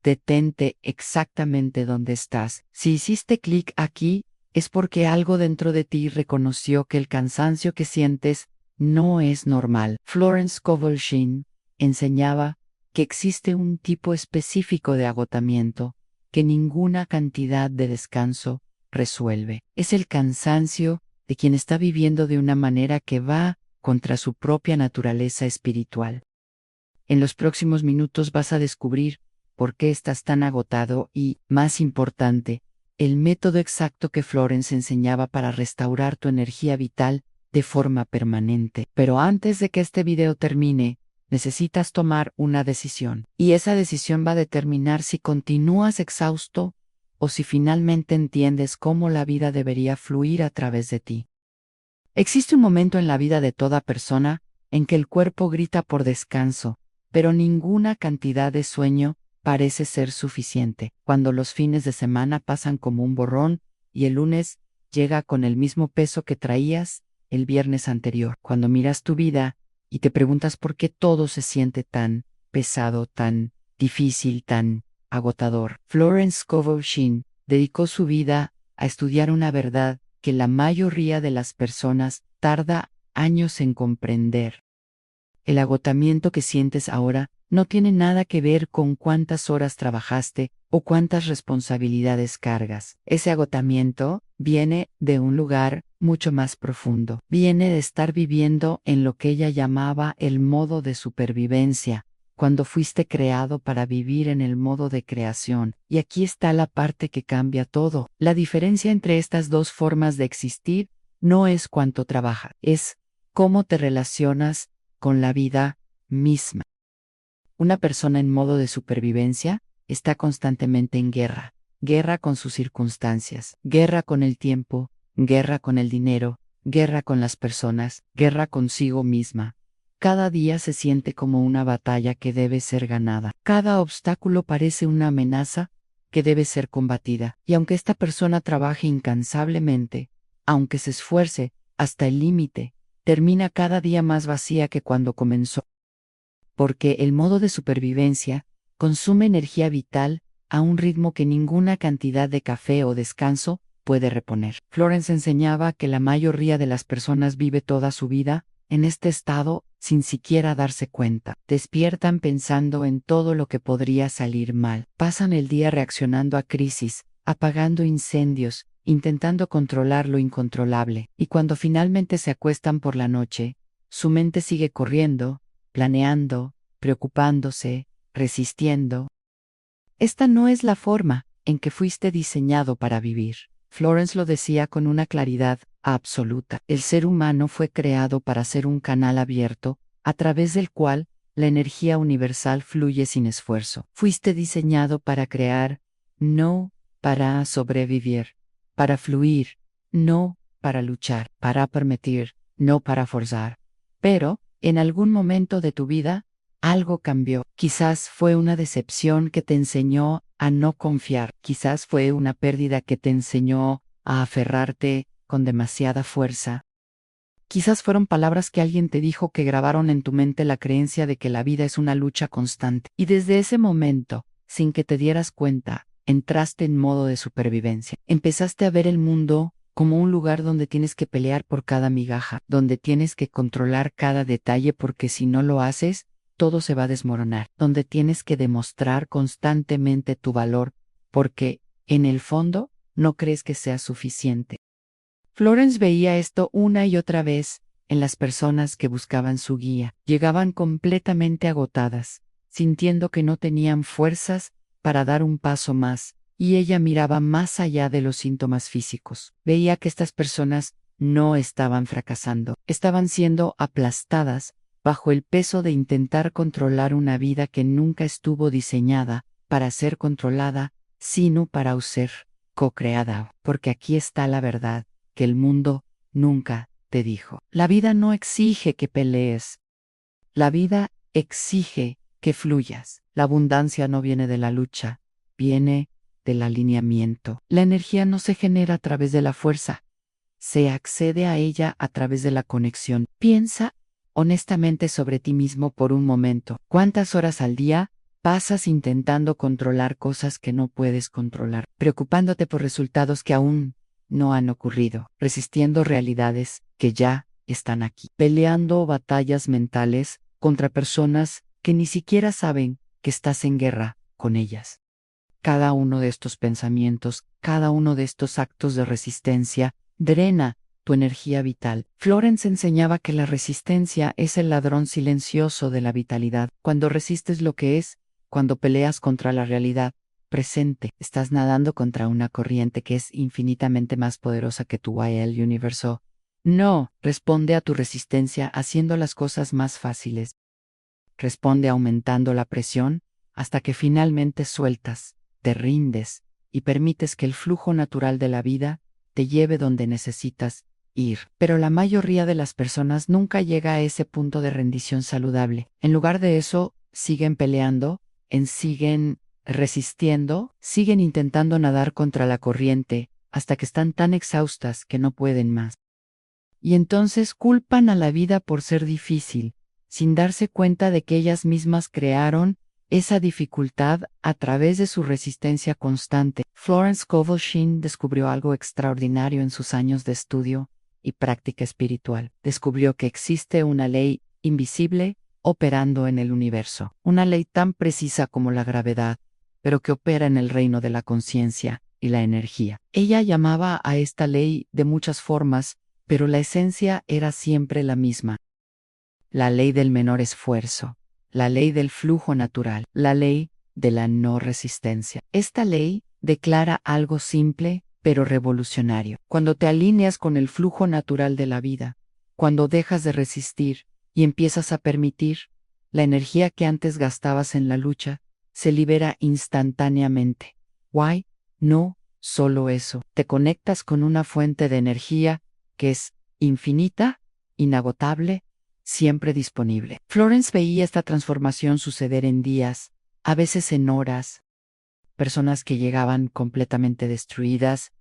detente exactamente donde estás. Si hiciste clic aquí, es porque algo dentro de ti reconoció que el cansancio que sientes no es normal. Florence Scovel Shinn enseñaba que existe un tipo específico de agotamiento que ninguna cantidad de descanso resuelve. Es el cansancio de quien está viviendo de una manera que va contra su propia naturaleza espiritual. En los próximos minutos vas a descubrir por qué estás tan agotado y, más importante, el método exacto que Florence enseñaba para restaurar tu energía vital de forma permanente. Pero antes de que este video termine, necesitas tomar una decisión. Y esa decisión va a determinar si continúas exhausto o si finalmente entiendes cómo la vida debería fluir a través de ti. Existe un momento en la vida de toda persona en que el cuerpo grita por descanso, pero ninguna cantidad de sueño parece ser suficiente. Cuando los fines de semana pasan como un borrón y el lunes llega con el mismo peso que traías el viernes anterior. Cuando miras tu vida y te preguntas por qué todo se siente tan pesado, tan difícil, tan agotador. Florence Scovel Shinn dedicó su vida a estudiar una verdad que la mayoría de las personas tarda años en comprender. El agotamiento que sientes ahora no tiene nada que ver con cuántas horas trabajaste o cuántas responsabilidades cargas. Ese agotamiento viene de un lugar mucho más profundo. Viene de estar viviendo en lo que ella llamaba el modo de supervivencia, cuando fuiste creado para vivir en el modo de creación. Y aquí está la parte que cambia todo. La diferencia entre estas dos formas de existir no es cuánto trabajas, es cómo te relacionas con la vida misma. Una persona en modo de supervivencia está constantemente en guerra. Guerra con sus circunstancias, guerra con el tiempo, guerra con el dinero, guerra con las personas, guerra consigo misma. Cada día se siente como una batalla que debe ser ganada. Cada obstáculo parece una amenaza que debe ser combatida. Y aunque esta persona trabaje incansablemente, aunque se esfuerce hasta el límite, termina cada día más vacía que cuando comenzó. Porque el modo de supervivencia consume energía vital a un ritmo que ninguna cantidad de café o descanso puede reponer. Florence enseñaba que la mayoría de las personas vive toda su vida en este estado sin siquiera darse cuenta. Despiertan pensando en todo lo que podría salir mal. Pasan el día reaccionando a crisis, apagando incendios, intentando controlar lo incontrolable. Y cuando finalmente se acuestan por la noche, su mente sigue corriendo, planeando, preocupándose, resistiendo. Esta no es la forma en que fuiste diseñado para vivir. Florence lo decía con una claridad absoluta. El ser humano fue creado para ser un canal abierto, a través del cual la energía universal fluye sin esfuerzo. Fuiste diseñado para crear, no para sobrevivir, para fluir, no para luchar, para permitir, no para forzar. Pero, en algún momento de tu vida, algo cambió. Quizás fue una decepción que te enseñó a no confiar. Quizás fue una pérdida que te enseñó a aferrarte con demasiada fuerza. Quizás fueron palabras que alguien te dijo que grabaron en tu mente la creencia de que la vida es una lucha constante. Y desde ese momento, sin que te dieras cuenta, entraste en modo de supervivencia. Empezaste a ver el mundo como un lugar donde tienes que pelear por cada migaja, donde tienes que controlar cada detalle porque si no lo haces, todo se va a desmoronar, donde tienes que demostrar constantemente tu valor, porque, en el fondo, no crees que sea suficiente. Florence veía esto una y otra vez en las personas que buscaban su guía. Llegaban completamente agotadas, sintiendo que no tenían fuerzas para dar un paso más, y ella miraba más allá de los síntomas físicos. Veía que estas personas no estaban fracasando, estaban siendo aplastadas bajo el peso de intentar controlar una vida que nunca estuvo diseñada para ser controlada, sino para ser co-creada. Porque aquí está la verdad, que el mundo nunca te dijo. La vida no exige que pelees. La vida exige que fluyas. La abundancia no viene de la lucha, viene del alineamiento. La energía no se genera a través de la fuerza, se accede a ella a través de la conexión. Piensa honestamente sobre ti mismo por un momento. ¿Cuántas horas al día Pasas intentando controlar cosas que no puedes controlar, preocupándote por resultados que aún no han ocurrido, resistiendo realidades que ya están aquí, peleando batallas mentales contra personas que ni siquiera saben que estás en guerra con ellas. Cada uno de estos pensamientos, cada uno de estos actos de resistencia, drena tu energía vital. Florence enseñaba que la resistencia es el ladrón silencioso de la vitalidad. Cuando resistes lo que es, cuando peleas contra la realidad presente, estás nadando contra una corriente que es infinitamente más poderosa que tú y el universo. No, responde a tu resistencia haciendo las cosas más fáciles. Responde aumentando la presión hasta que finalmente sueltas, te rindes y permites que el flujo natural de la vida te lleve donde necesitas ir. Pero la mayoría de las personas nunca llega a ese punto de rendición saludable. En lugar de eso, siguen peleando, siguen resistiendo, siguen intentando nadar contra la corriente hasta que están tan exhaustas que no pueden más. Y entonces culpan a la vida por ser difícil, sin darse cuenta de que ellas mismas crearon esa dificultad a través de su resistencia constante. Florence Scovel Shinn descubrió algo extraordinario en sus años de estudio y práctica espiritual. Descubrió que existe una ley invisible operando en el universo, una ley tan precisa como la gravedad, pero que opera en el reino de la conciencia y la energía. Ella llamaba a esta ley de muchas formas, pero la esencia era siempre la misma. La ley del menor esfuerzo, la ley del flujo natural, la ley de la no resistencia. Esta ley declara algo simple, pero revolucionario. Cuando te alineas con el flujo natural de la vida, cuando dejas de resistir y empiezas a permitir, la energía que antes gastabas en la lucha se libera instantáneamente. ¿Why? No, solo eso. Te conectas con una fuente de energía que es infinita, inagotable, siempre disponible. Florence veía esta transformación suceder en días, a veces en horas. Personas que llegaban completamente destruidas,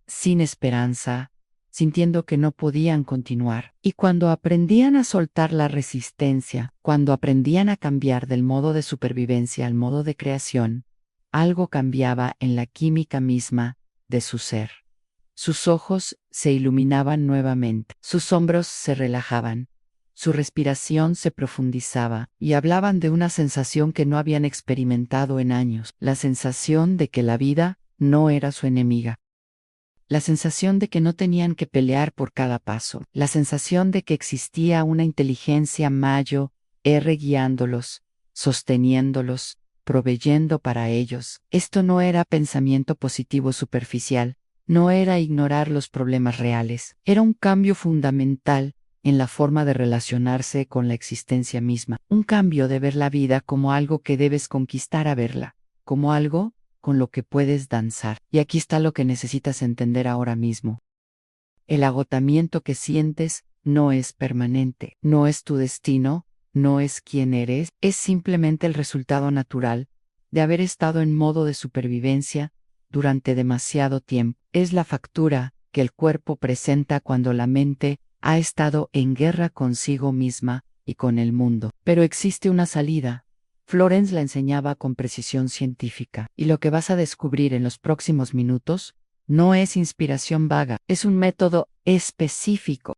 sin esperanza, sintiendo que no podían continuar. Y cuando aprendían a soltar la resistencia, cuando aprendían a cambiar del modo de supervivencia al modo de creación, algo cambiaba en la química misma de su ser. Sus ojos se iluminaban nuevamente, sus hombros se relajaban, su respiración se profundizaba y hablaban de una sensación que no habían experimentado en años, la sensación de que la vida no era su enemiga. La sensación de que no tenían que pelear por cada paso, la sensación de que existía una inteligencia mayor guiándolos, sosteniéndolos, proveyendo para ellos. Esto no era pensamiento positivo superficial, no era ignorar los problemas reales, era un cambio fundamental en la forma de relacionarse con la existencia misma, un cambio de ver la vida como algo que debes conquistar a verla, como algo con lo que puedes danzar. Y aquí está lo que necesitas entender ahora mismo. El agotamiento que sientes no es permanente, no es tu destino, no es quién eres, es simplemente el resultado natural de haber estado en modo de supervivencia durante demasiado tiempo. Es la factura que el cuerpo presenta cuando la mente ha estado en guerra consigo misma y con el mundo. Pero existe una salida. Florence la enseñaba con precisión científica, y lo que vas a descubrir en los próximos minutos no es inspiración vaga, es un método específico.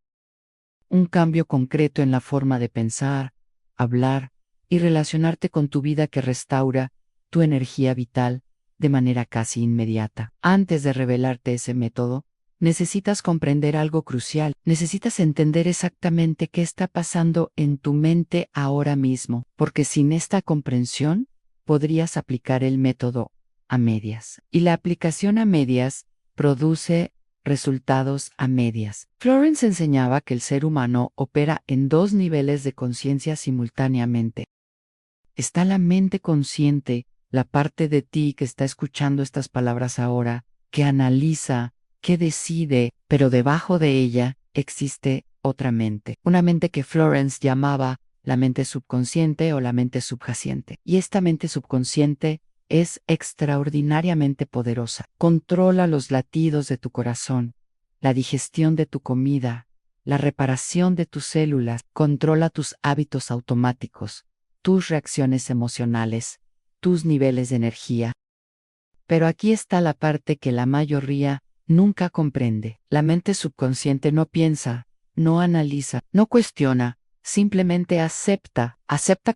Un cambio concreto en la forma de pensar, hablar y relacionarte con tu vida que restaura tu energía vital de manera casi inmediata. Antes de revelarte ese método, necesitas comprender algo crucial. Necesitas entender exactamente qué está pasando en tu mente ahora mismo, porque sin esta comprensión podrías aplicar el método a medias. Y la aplicación a medias produce resultados a medias. Florence enseñaba que el ser humano opera en dos niveles de conciencia simultáneamente. Está la mente consciente, la parte de ti que está escuchando estas palabras ahora, que analiza, que decide, pero debajo de ella existe otra mente. Una mente que Florence llamaba la mente subconsciente o la mente subyacente. Y esta mente subconsciente es extraordinariamente poderosa. Controla los latidos de tu corazón, la digestión de tu comida, la reparación de tus células, controla tus hábitos automáticos, tus reacciones emocionales, tus niveles de energía. Pero aquí está la parte que la mayoría nunca comprende. La mente subconsciente no piensa, no analiza, no cuestiona, simplemente acepta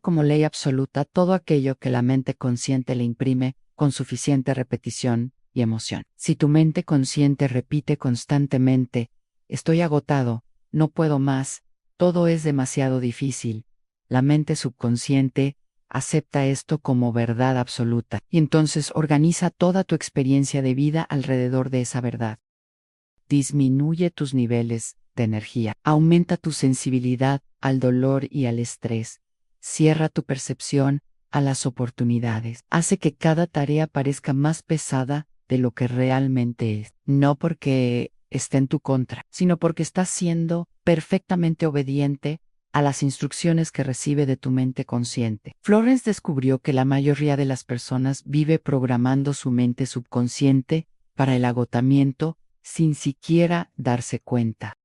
como ley absoluta todo aquello que la mente consciente le imprime con suficiente repetición y emoción. Si tu mente consciente repite constantemente, estoy agotado, no puedo más, todo es demasiado difícil, la mente subconsciente acepta esto como verdad absoluta y entonces organiza toda tu experiencia de vida alrededor de esa verdad. Disminuye tus niveles de energía, aumenta tu sensibilidad al dolor y al estrés, cierra tu percepción a las oportunidades, hace que cada tarea parezca más pesada de lo que realmente es, no porque esté en tu contra, sino porque estás siendo perfectamente obediente a las instrucciones que recibe de tu mente consciente. Florence descubrió que la mayoría de las personas vive programando su mente subconsciente para el agotamiento sin siquiera darse cuenta.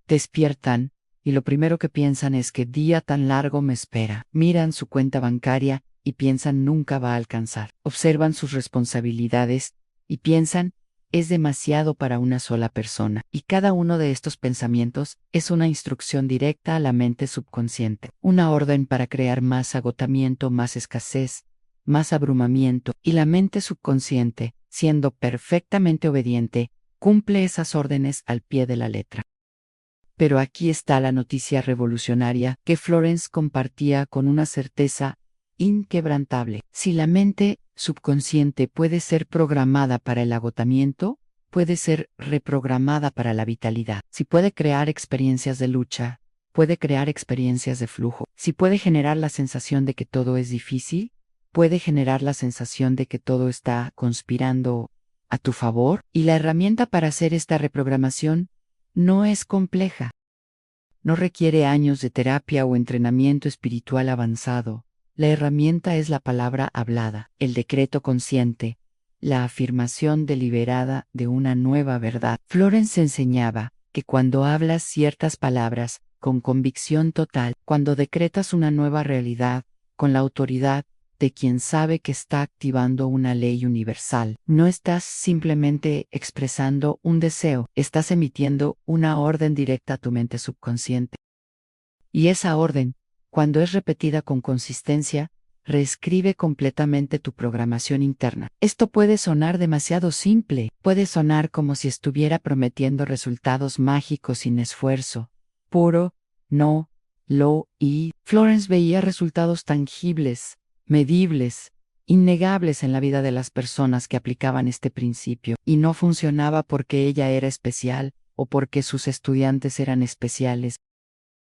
Despiertan y lo primero que piensan es que día tan largo me espera. Miran su cuenta bancaria y piensan nunca va a alcanzar. Observan sus responsabilidades y piensan es demasiado para una sola persona. Y cada uno de estos pensamientos es una instrucción directa a la mente subconsciente. Una orden para crear más agotamiento, más escasez, más abrumamiento. Y la mente subconsciente, siendo perfectamente obediente, cumple esas órdenes al pie de la letra. Pero aquí está la noticia revolucionaria que Florence compartía con una certeza inquebrantable. Si la mente subconsciente puede ser programada para el agotamiento, puede ser reprogramada para la vitalidad. Si puede crear experiencias de lucha, puede crear experiencias de flujo. Si puede generar la sensación de que todo es difícil, puede generar la sensación de que todo está conspirando a tu favor. Y la herramienta para hacer esta reprogramación no es compleja. No requiere años de terapia o entrenamiento espiritual avanzado. La herramienta es la palabra hablada, el decreto consciente, la afirmación deliberada de una nueva verdad. Florence enseñaba que cuando hablas ciertas palabras con convicción total, cuando decretas una nueva realidad con la autoridad de quien sabe que está activando una ley universal, no estás simplemente expresando un deseo, estás emitiendo una orden directa a tu mente subconsciente. Y esa orden, cuando es repetida con consistencia, reescribe completamente tu programación interna. Esto puede sonar demasiado simple, puede sonar como si estuviera prometiendo resultados mágicos sin esfuerzo, puro, no, lo y Florence veía resultados tangibles, medibles, innegables en la vida de las personas que aplicaban este principio, y no funcionaba porque ella era especial o porque sus estudiantes eran especiales.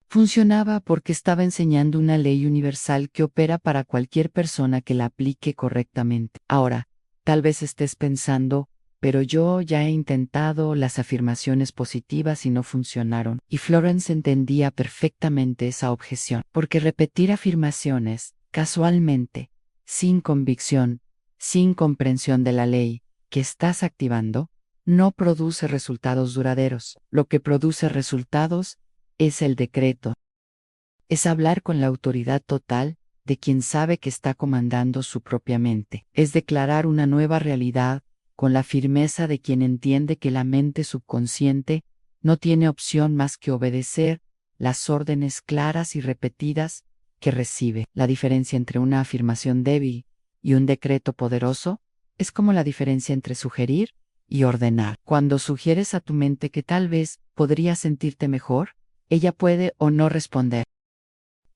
Funcionaba porque estaba enseñando una ley universal que opera para cualquier persona que la aplique correctamente. Ahora, tal vez estés pensando, pero yo ya he intentado las afirmaciones positivas y no funcionaron. Y Florence entendía perfectamente esa objeción, porque repetir afirmaciones, casualmente, sin convicción, sin comprensión de la ley que estás activando, no produce resultados duraderos. Lo que produce resultados es el decreto. Es hablar con la autoridad total de quien sabe que está comandando su propia mente. Es declarar una nueva realidad con la firmeza de quien entiende que la mente subconsciente no tiene opción más que obedecer las órdenes claras y repetidas que recibe. La diferencia entre una afirmación débil y un decreto poderoso es como la diferencia entre sugerir y ordenar. Cuando sugieres a tu mente que tal vez podrías sentirte mejor, ella puede o no responder.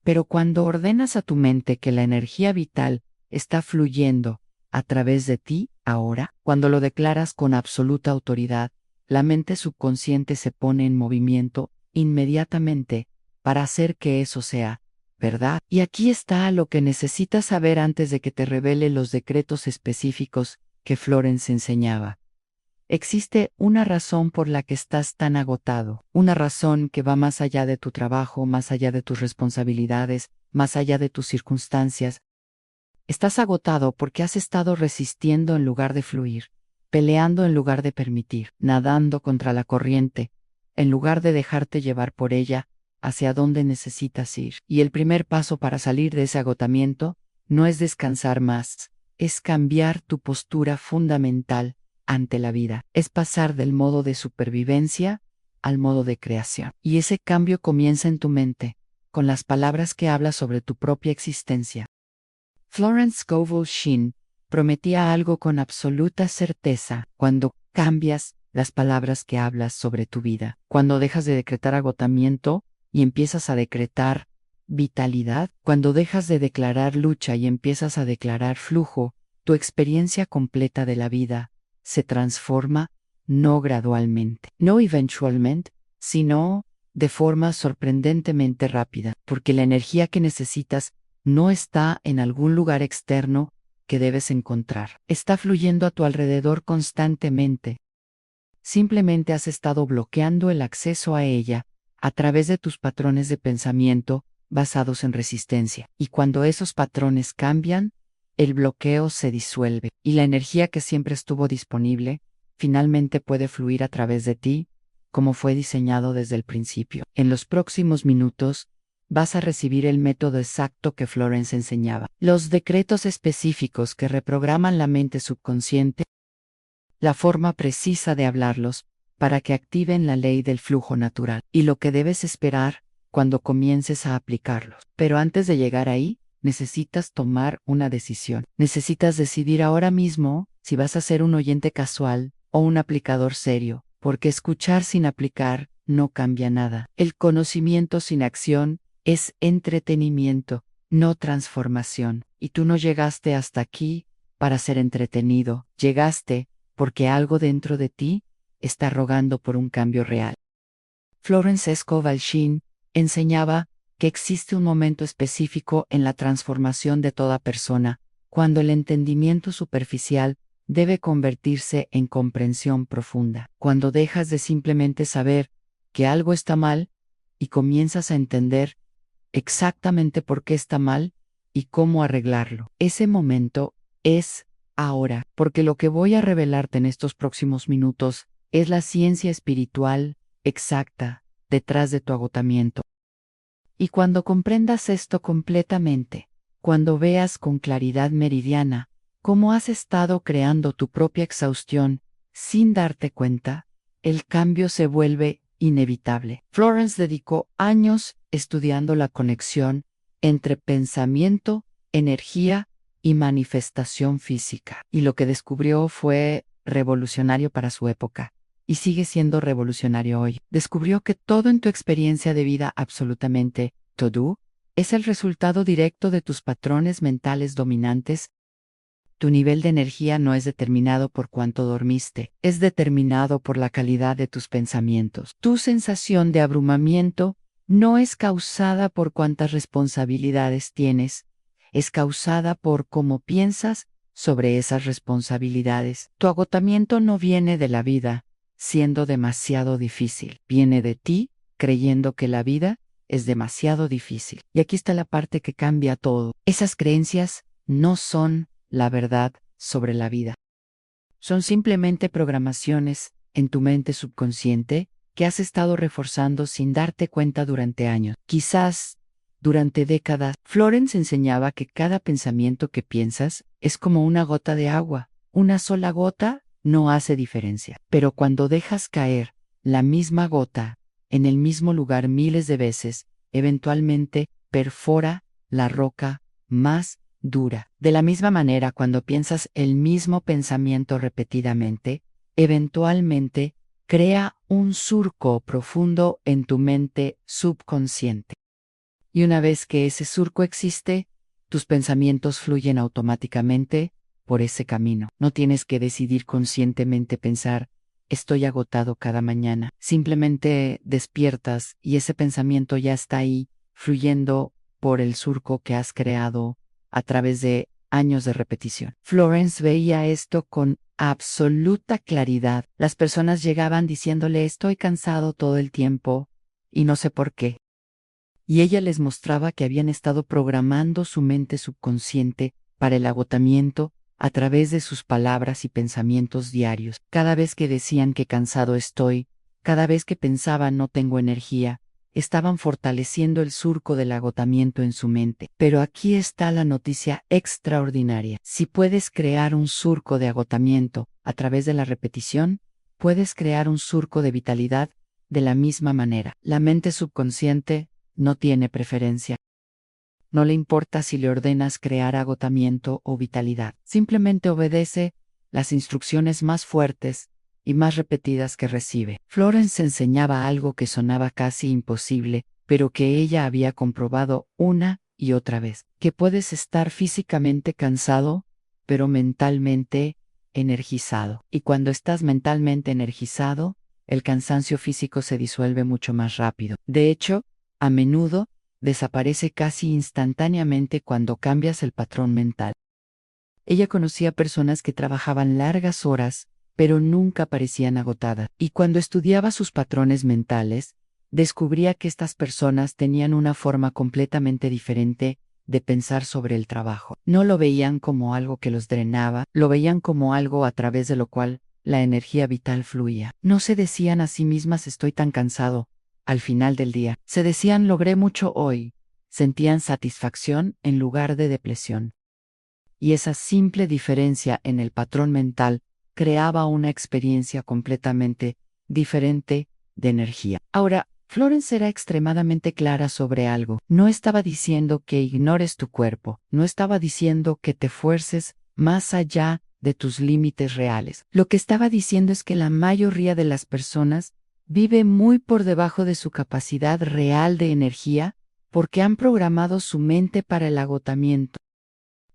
Pero cuando ordenas a tu mente que la energía vital está fluyendo a través de ti, ahora, cuando lo declaras con absoluta autoridad, la mente subconsciente se pone en movimiento inmediatamente para hacer que eso sea verdad. Y aquí está lo que necesitas saber antes de que te revele los decretos específicos que Florence enseñaba. Existe una razón por la que estás tan agotado, una razón que va más allá de tu trabajo, más allá de tus responsabilidades, más allá de tus circunstancias. Estás agotado porque has estado resistiendo en lugar de fluir, peleando en lugar de permitir, nadando contra la corriente, en lugar de dejarte llevar por ella hacia donde necesitas ir. Y el primer paso para salir de ese agotamiento no es descansar más, es cambiar tu postura fundamental ante la vida. Es pasar del modo de supervivencia al modo de creación. Y ese cambio comienza en tu mente, con las palabras que hablas sobre tu propia existencia. Florence Scovel Shinn prometía algo con absoluta certeza cuando cambias las palabras que hablas sobre tu vida. Cuando dejas de decretar agotamiento y empiezas a decretar vitalidad, cuando dejas de declarar lucha y empiezas a declarar flujo, tu experiencia completa de la vida se transforma no gradualmente, no eventualmente, sino de forma sorprendentemente rápida, porque la energía que necesitas no está en algún lugar externo que debes encontrar. Está fluyendo a tu alrededor constantemente. Simplemente has estado bloqueando el acceso a ella a través de tus patrones de pensamiento basados en resistencia. Y cuando esos patrones cambian, el bloqueo se disuelve y la energía que siempre estuvo disponible finalmente puede fluir a través de ti, como fue diseñado desde el principio. En los próximos minutos, vas a recibir el método exacto que Florence enseñaba. Los decretos específicos que reprograman la mente subconsciente, la forma precisa de hablarlos, para que activen la ley del flujo natural, y lo que debes esperar cuando comiences a aplicarlos. Pero antes de llegar ahí, necesitas tomar una decisión. Necesitas decidir ahora mismo si vas a ser un oyente casual o un aplicador serio, porque escuchar sin aplicar no cambia nada. El conocimiento sin acción es entretenimiento, no transformación. Y tú no llegaste hasta aquí para ser entretenido. Llegaste porque algo dentro de ti está rogando por un cambio real. Florence Scovel Shinn enseñaba que existe un momento específico en la transformación de toda persona, cuando el entendimiento superficial debe convertirse en comprensión profunda, cuando dejas de simplemente saber que algo está mal y comienzas a entender exactamente por qué está mal y cómo arreglarlo. Ese momento es ahora, porque lo que voy a revelarte en estos próximos minutos es la ciencia espiritual exacta detrás de tu agotamiento. Y cuando comprendas esto completamente, cuando veas con claridad meridiana cómo has estado creando tu propia exhaustión sin darte cuenta, el cambio se vuelve inevitable. Florence dedicó años estudiando la conexión entre pensamiento, energía y manifestación física. Y lo que descubrió fue revolucionario para su época. Y sigue siendo revolucionario hoy. Descubrió que todo en tu experiencia de vida, absolutamente todo, es el resultado directo de tus patrones mentales dominantes. Tu nivel de energía no es determinado por cuánto dormiste, es determinado por la calidad de tus pensamientos. Tu sensación de abrumamiento no es causada por cuántas responsabilidades tienes, es causada por cómo piensas sobre esas responsabilidades. Tu agotamiento no viene de la vida siendo demasiado difícil, viene de ti creyendo que la vida es demasiado difícil. Y aquí está la parte que cambia todo. Esas creencias no son la verdad sobre la vida. Son simplemente programaciones en tu mente subconsciente que has estado reforzando sin darte cuenta durante años, quizás durante décadas. Florence enseñaba que cada pensamiento que piensas es como una gota de agua. Una sola gota no hace diferencia, pero cuando dejas caer la misma gota en el mismo lugar miles de veces, eventualmente perfora la roca más dura. De la misma manera, cuando piensas el mismo pensamiento repetidamente, eventualmente crea un surco profundo en tu mente subconsciente. Y una vez que ese surco existe, tus pensamientos fluyen automáticamente por ese camino. No tienes que decidir conscientemente pensar, estoy agotado cada mañana. Simplemente despiertas y ese pensamiento ya está ahí, fluyendo por el surco que has creado a través de años de repetición. Florence veía esto con absoluta claridad. Las personas llegaban diciéndole, estoy cansado todo el tiempo y no sé por qué. Y ella les mostraba que habían estado programando su mente subconsciente para el agotamiento a través de sus palabras y pensamientos diarios. Cada vez que decían que cansado estoy, cada vez que pensaban no tengo energía, estaban fortaleciendo el surco del agotamiento en su mente. Pero aquí está la noticia extraordinaria. Si puedes crear un surco de agotamiento a través de la repetición, puedes crear un surco de vitalidad de la misma manera. La mente subconsciente no tiene preferencia. No le importa si le ordenas crear agotamiento o vitalidad. Simplemente obedece las instrucciones más fuertes y más repetidas que recibe. Florence enseñaba algo que sonaba casi imposible, pero que ella había comprobado una y otra vez, que puedes estar físicamente cansado, pero mentalmente energizado. Y cuando estás mentalmente energizado, el cansancio físico se disuelve mucho más rápido. De hecho, a menudo, desaparece casi instantáneamente cuando cambias el patrón mental. Ella conocía personas que trabajaban largas horas, pero nunca parecían agotadas. Y cuando estudiaba sus patrones mentales, descubría que estas personas tenían una forma completamente diferente de pensar sobre el trabajo. No lo veían como algo que los drenaba, lo veían como algo a través de lo cual la energía vital fluía. No se decían a sí mismas estoy tan cansado. Al final del día, se decían logré mucho hoy. Sentían satisfacción en lugar de depresión. Y esa simple diferencia en el patrón mental creaba una experiencia completamente diferente de energía. Ahora, Florence era extremadamente clara sobre algo. No estaba diciendo que ignores tu cuerpo, no estaba diciendo que te fuerces más allá de tus límites reales. Lo que estaba diciendo es que la mayoría de las personas vive muy por debajo de su capacidad real de energía porque han programado su mente para el agotamiento.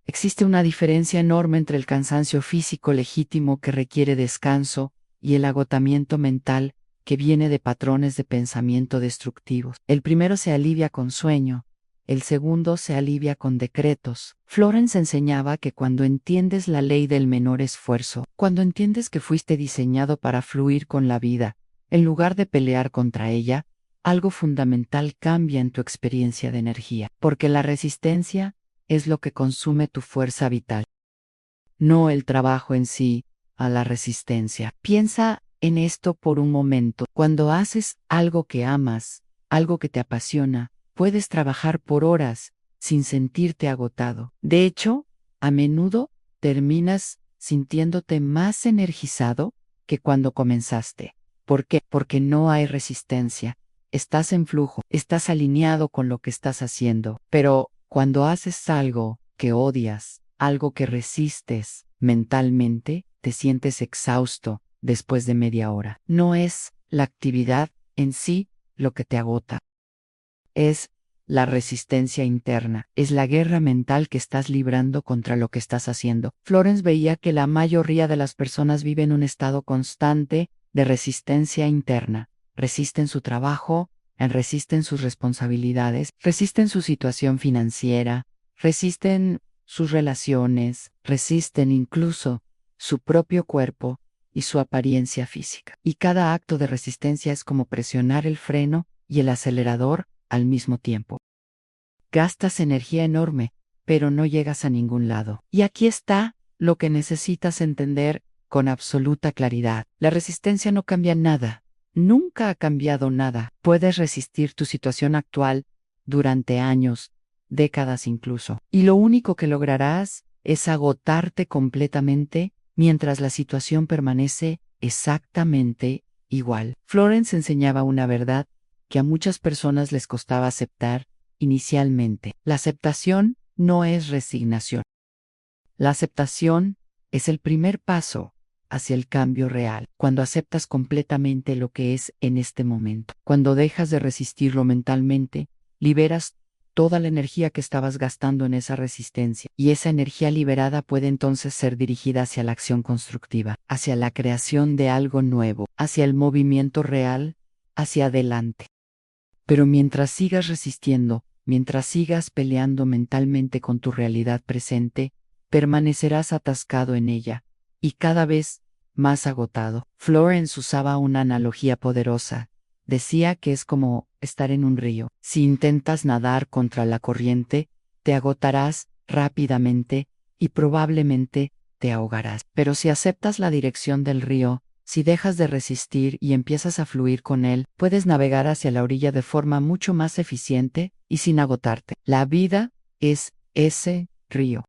Existe una diferencia enorme entre el cansancio físico legítimo que requiere descanso y el agotamiento mental que viene de patrones de pensamiento destructivos. El primero se alivia con sueño, el segundo se alivia con decretos. Florence enseñaba que cuando entiendes la ley del menor esfuerzo, cuando entiendes que fuiste diseñado para fluir con la vida, en lugar de pelear contra ella, algo fundamental cambia en tu experiencia de energía, porque la resistencia es lo que consume tu fuerza vital, no el trabajo en sí, a la resistencia. Piensa en esto por un momento. Cuando haces algo que amas, algo que te apasiona, puedes trabajar por horas sin sentirte agotado. De hecho, a menudo terminas sintiéndote más energizado que cuando comenzaste. ¿Por qué? Porque no hay resistencia. Estás en flujo, estás alineado con lo que estás haciendo, pero cuando haces algo que odias, algo que resistes mentalmente, te sientes exhausto después de media hora. No es la actividad en sí lo que te agota. Es la resistencia interna, es la guerra mental que estás librando contra lo que estás haciendo. Florence veía que la mayoría de las personas viven en un estado constante de resistencia interna. Resisten su trabajo, resisten sus responsabilidades, resisten su situación financiera, resisten sus relaciones, resisten incluso su propio cuerpo y su apariencia física. Y cada acto de resistencia es como presionar el freno y el acelerador al mismo tiempo. Gastas energía enorme, pero no llegas a ningún lado. Y aquí está lo que necesitas entender con absoluta claridad. La resistencia no cambia nada. Nunca ha cambiado nada. Puedes resistir tu situación actual durante años, décadas incluso. Y lo único que lograrás es agotarte completamente mientras la situación permanece exactamente igual. Florence enseñaba una verdad que a muchas personas les costaba aceptar inicialmente. La aceptación no es resignación. La aceptación es el primer paso hacia el cambio real, cuando aceptas completamente lo que es en este momento. Cuando dejas de resistirlo mentalmente, liberas toda la energía que estabas gastando en esa resistencia, y esa energía liberada puede entonces ser dirigida hacia la acción constructiva, hacia la creación de algo nuevo, hacia el movimiento real, hacia adelante. Pero mientras sigas resistiendo, mientras sigas peleando mentalmente con tu realidad presente, permanecerás atascado en ella, y cada vez más agotado. Florence usaba una analogía poderosa. Decía que es como estar en un río. Si intentas nadar contra la corriente, te agotarás rápidamente y probablemente te ahogarás. Pero si aceptas la dirección del río, Si dejas de resistir y empiezas a fluir con él, puedes navegar hacia la orilla de forma mucho más eficiente y sin agotarte. La vida es ese río.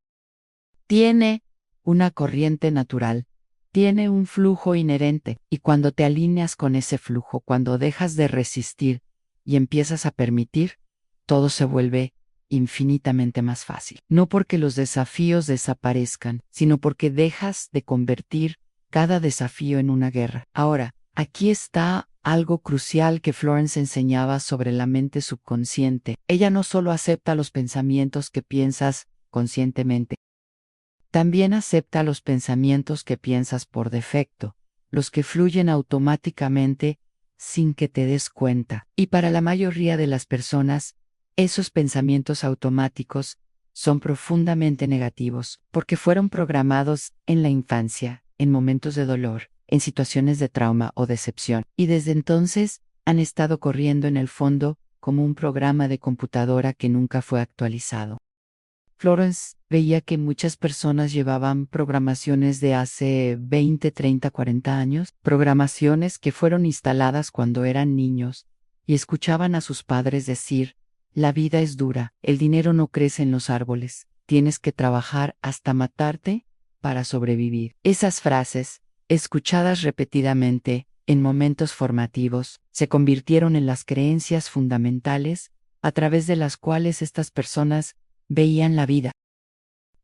Tiene una corriente natural, tiene un flujo inherente, y cuando te alineas con ese flujo, cuando dejas de resistir y empiezas a permitir, todo se vuelve infinitamente más fácil. No porque los desafíos desaparezcan, sino porque dejas de convertir cada desafío en una guerra. Ahora, aquí está algo crucial que Florence enseñaba sobre la mente subconsciente. Ella no solo acepta los pensamientos que piensas conscientemente, también acepta los pensamientos que piensas por defecto, los que fluyen automáticamente sin que te des cuenta. Y para la mayoría de las personas, esos pensamientos automáticos son profundamente negativos, porque fueron programados en la infancia, en momentos de dolor, en situaciones de trauma o decepción, y desde entonces han estado corriendo en el fondo como un programa de computadora que nunca fue actualizado. Florence veía que muchas personas llevaban programaciones de hace 20, 30, 40 años, programaciones que fueron instaladas cuando eran niños, y escuchaban a sus padres decir: la vida es dura, el dinero no crece en los árboles, tienes que trabajar hasta matarte para sobrevivir. Esas frases, escuchadas repetidamente en momentos formativos, se convirtieron en las creencias fundamentales a través de las cuales estas personas veían la vida.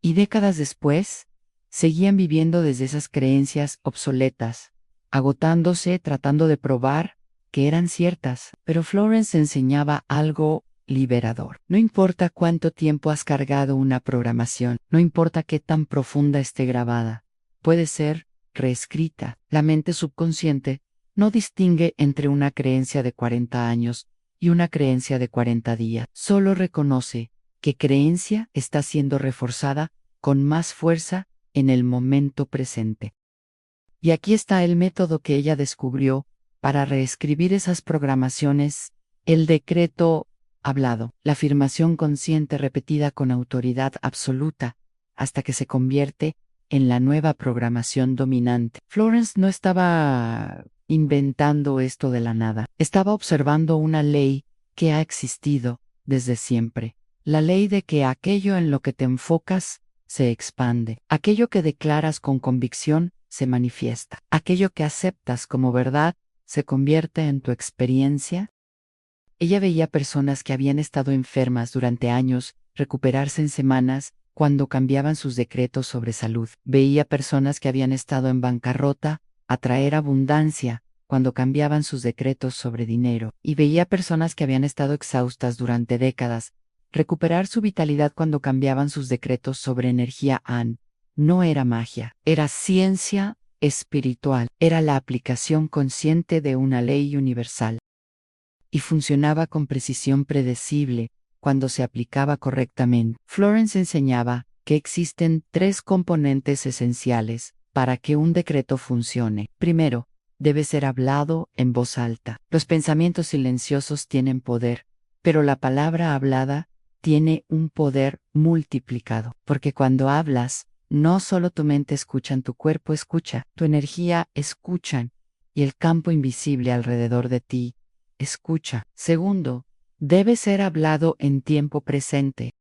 Y décadas después, seguían viviendo desde esas creencias obsoletas, agotándose tratando de probar que eran ciertas. Pero Florence enseñaba algo liberador. No importa cuánto tiempo has cargado una programación, no importa qué tan profunda esté grabada, puede ser reescrita. La mente subconsciente no distingue entre una creencia de 40 años y una creencia de 40 días. Solo reconoce que creencia está siendo reforzada con más fuerza en el momento presente. Y aquí está el método que ella descubrió para reescribir esas programaciones: el decreto hablado, la afirmación consciente repetida con autoridad absoluta, hasta que se convierte en la nueva programación dominante. Florence no estaba inventando esto de la nada, estaba observando una ley que ha existido desde siempre. La ley de que aquello en lo que te enfocas se expande, aquello que declaras con convicción se manifiesta, aquello que aceptas como verdad se convierte en tu experiencia. Ella veía personas que habían estado enfermas durante años recuperarse en semanas cuando cambiaban sus decretos sobre salud. Veía personas que habían estado en bancarrota atraer abundancia cuando cambiaban sus decretos sobre dinero. Y veía personas que habían estado exhaustas durante décadas recuperar su vitalidad cuando cambiaban sus decretos sobre energía AN. No era magia, era ciencia espiritual, era la aplicación consciente de una ley universal. Y funcionaba con precisión predecible cuando se aplicaba correctamente. Florence enseñaba que existen 3 componentes esenciales para que un decreto funcione. Primero, debe ser hablado en voz alta. Los pensamientos silenciosos tienen poder, pero la palabra hablada tiene un poder multiplicado, porque cuando hablas, no solo tu mente escucha, tu cuerpo escucha, tu energía escuchan, y el campo invisible alrededor de ti escucha. Segundo, debe ser hablado en tiempo presente.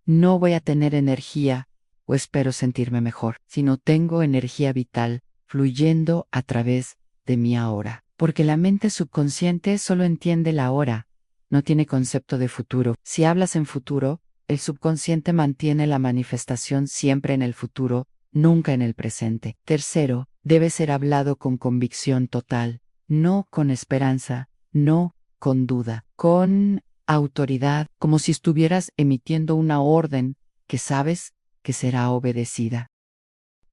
No voy a tener energía o espero sentirme mejor, sino tengo energía vital fluyendo a través de mi ahora, porque la mente subconsciente solo entiende la hora. No tiene concepto de futuro. Si hablas en futuro, el subconsciente mantiene la manifestación siempre en el futuro, nunca en el presente. Tercero, debe ser hablado con convicción total, no con esperanza, no con duda, con autoridad, como si estuvieras emitiendo una orden que sabes que será obedecida.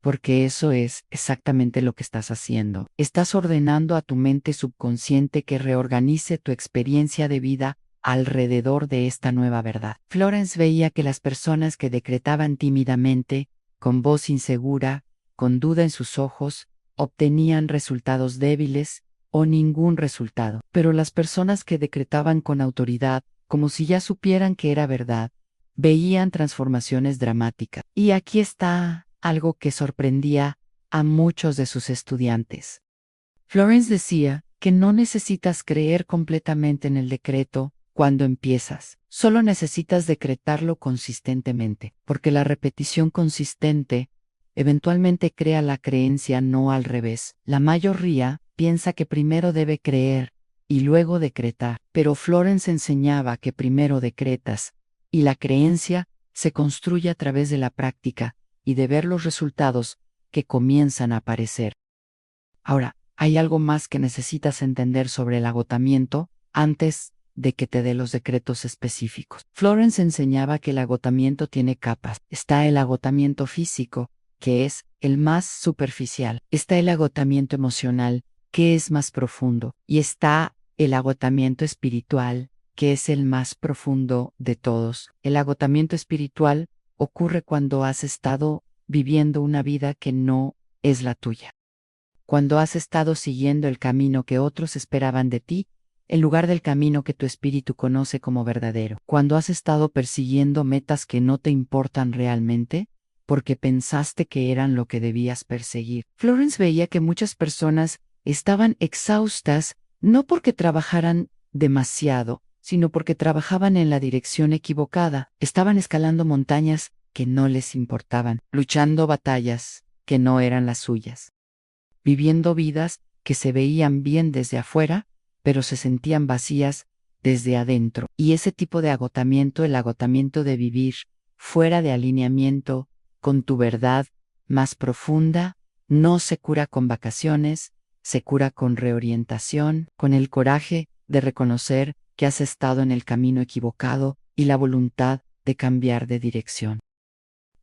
Porque eso es exactamente lo que estás haciendo. Estás ordenando a tu mente subconsciente que reorganice tu experiencia de vida alrededor de esta nueva verdad. Florence veía que las personas que decretaban tímidamente, con voz insegura, con duda en sus ojos, obtenían resultados débiles o ningún resultado. Pero las personas que decretaban con autoridad, como si ya supieran que era verdad, veían transformaciones dramáticas. Y aquí está algo que sorprendía a muchos de sus estudiantes. Florence decía que no necesitas creer completamente en el decreto cuando empiezas. Solo necesitas decretarlo consistentemente, porque la repetición consistente eventualmente crea la creencia, no al revés. La mayoría piensa que primero debe creer y luego decretar, pero Florence enseñaba que primero decretas y la creencia se construye a través de la práctica y de ver los resultados que comienzan a aparecer. Ahora, hay algo más que necesitas entender sobre el agotamiento antes de que te dé los decretos específicos. Florence enseñaba que el agotamiento tiene capas. Está el agotamiento físico, que es el más superficial. Está el agotamiento emocional, que es más profundo. Y está el agotamiento espiritual, que es el más profundo de todos. El agotamiento espiritual ocurre cuando has estado viviendo una vida que no es la tuya. Cuando has estado siguiendo el camino que otros esperaban de ti, en lugar del camino que tu espíritu conoce como verdadero. Cuando has estado persiguiendo metas que no te importan realmente, porque pensaste que eran lo que debías perseguir. Florence veía que muchas personas estaban exhaustas no porque trabajaran demasiado, sino porque trabajaban en la dirección equivocada. Estaban escalando montañas que no les importaban, luchando batallas que no eran las suyas, viviendo vidas que se veían bien desde afuera, pero se sentían vacías desde adentro. Y ese tipo de agotamiento, el agotamiento de vivir fuera de alineamiento con tu verdad más profunda, no se cura con vacaciones, se cura con reorientación, con el coraje de reconocer que has estado en el camino equivocado y la voluntad de cambiar de dirección.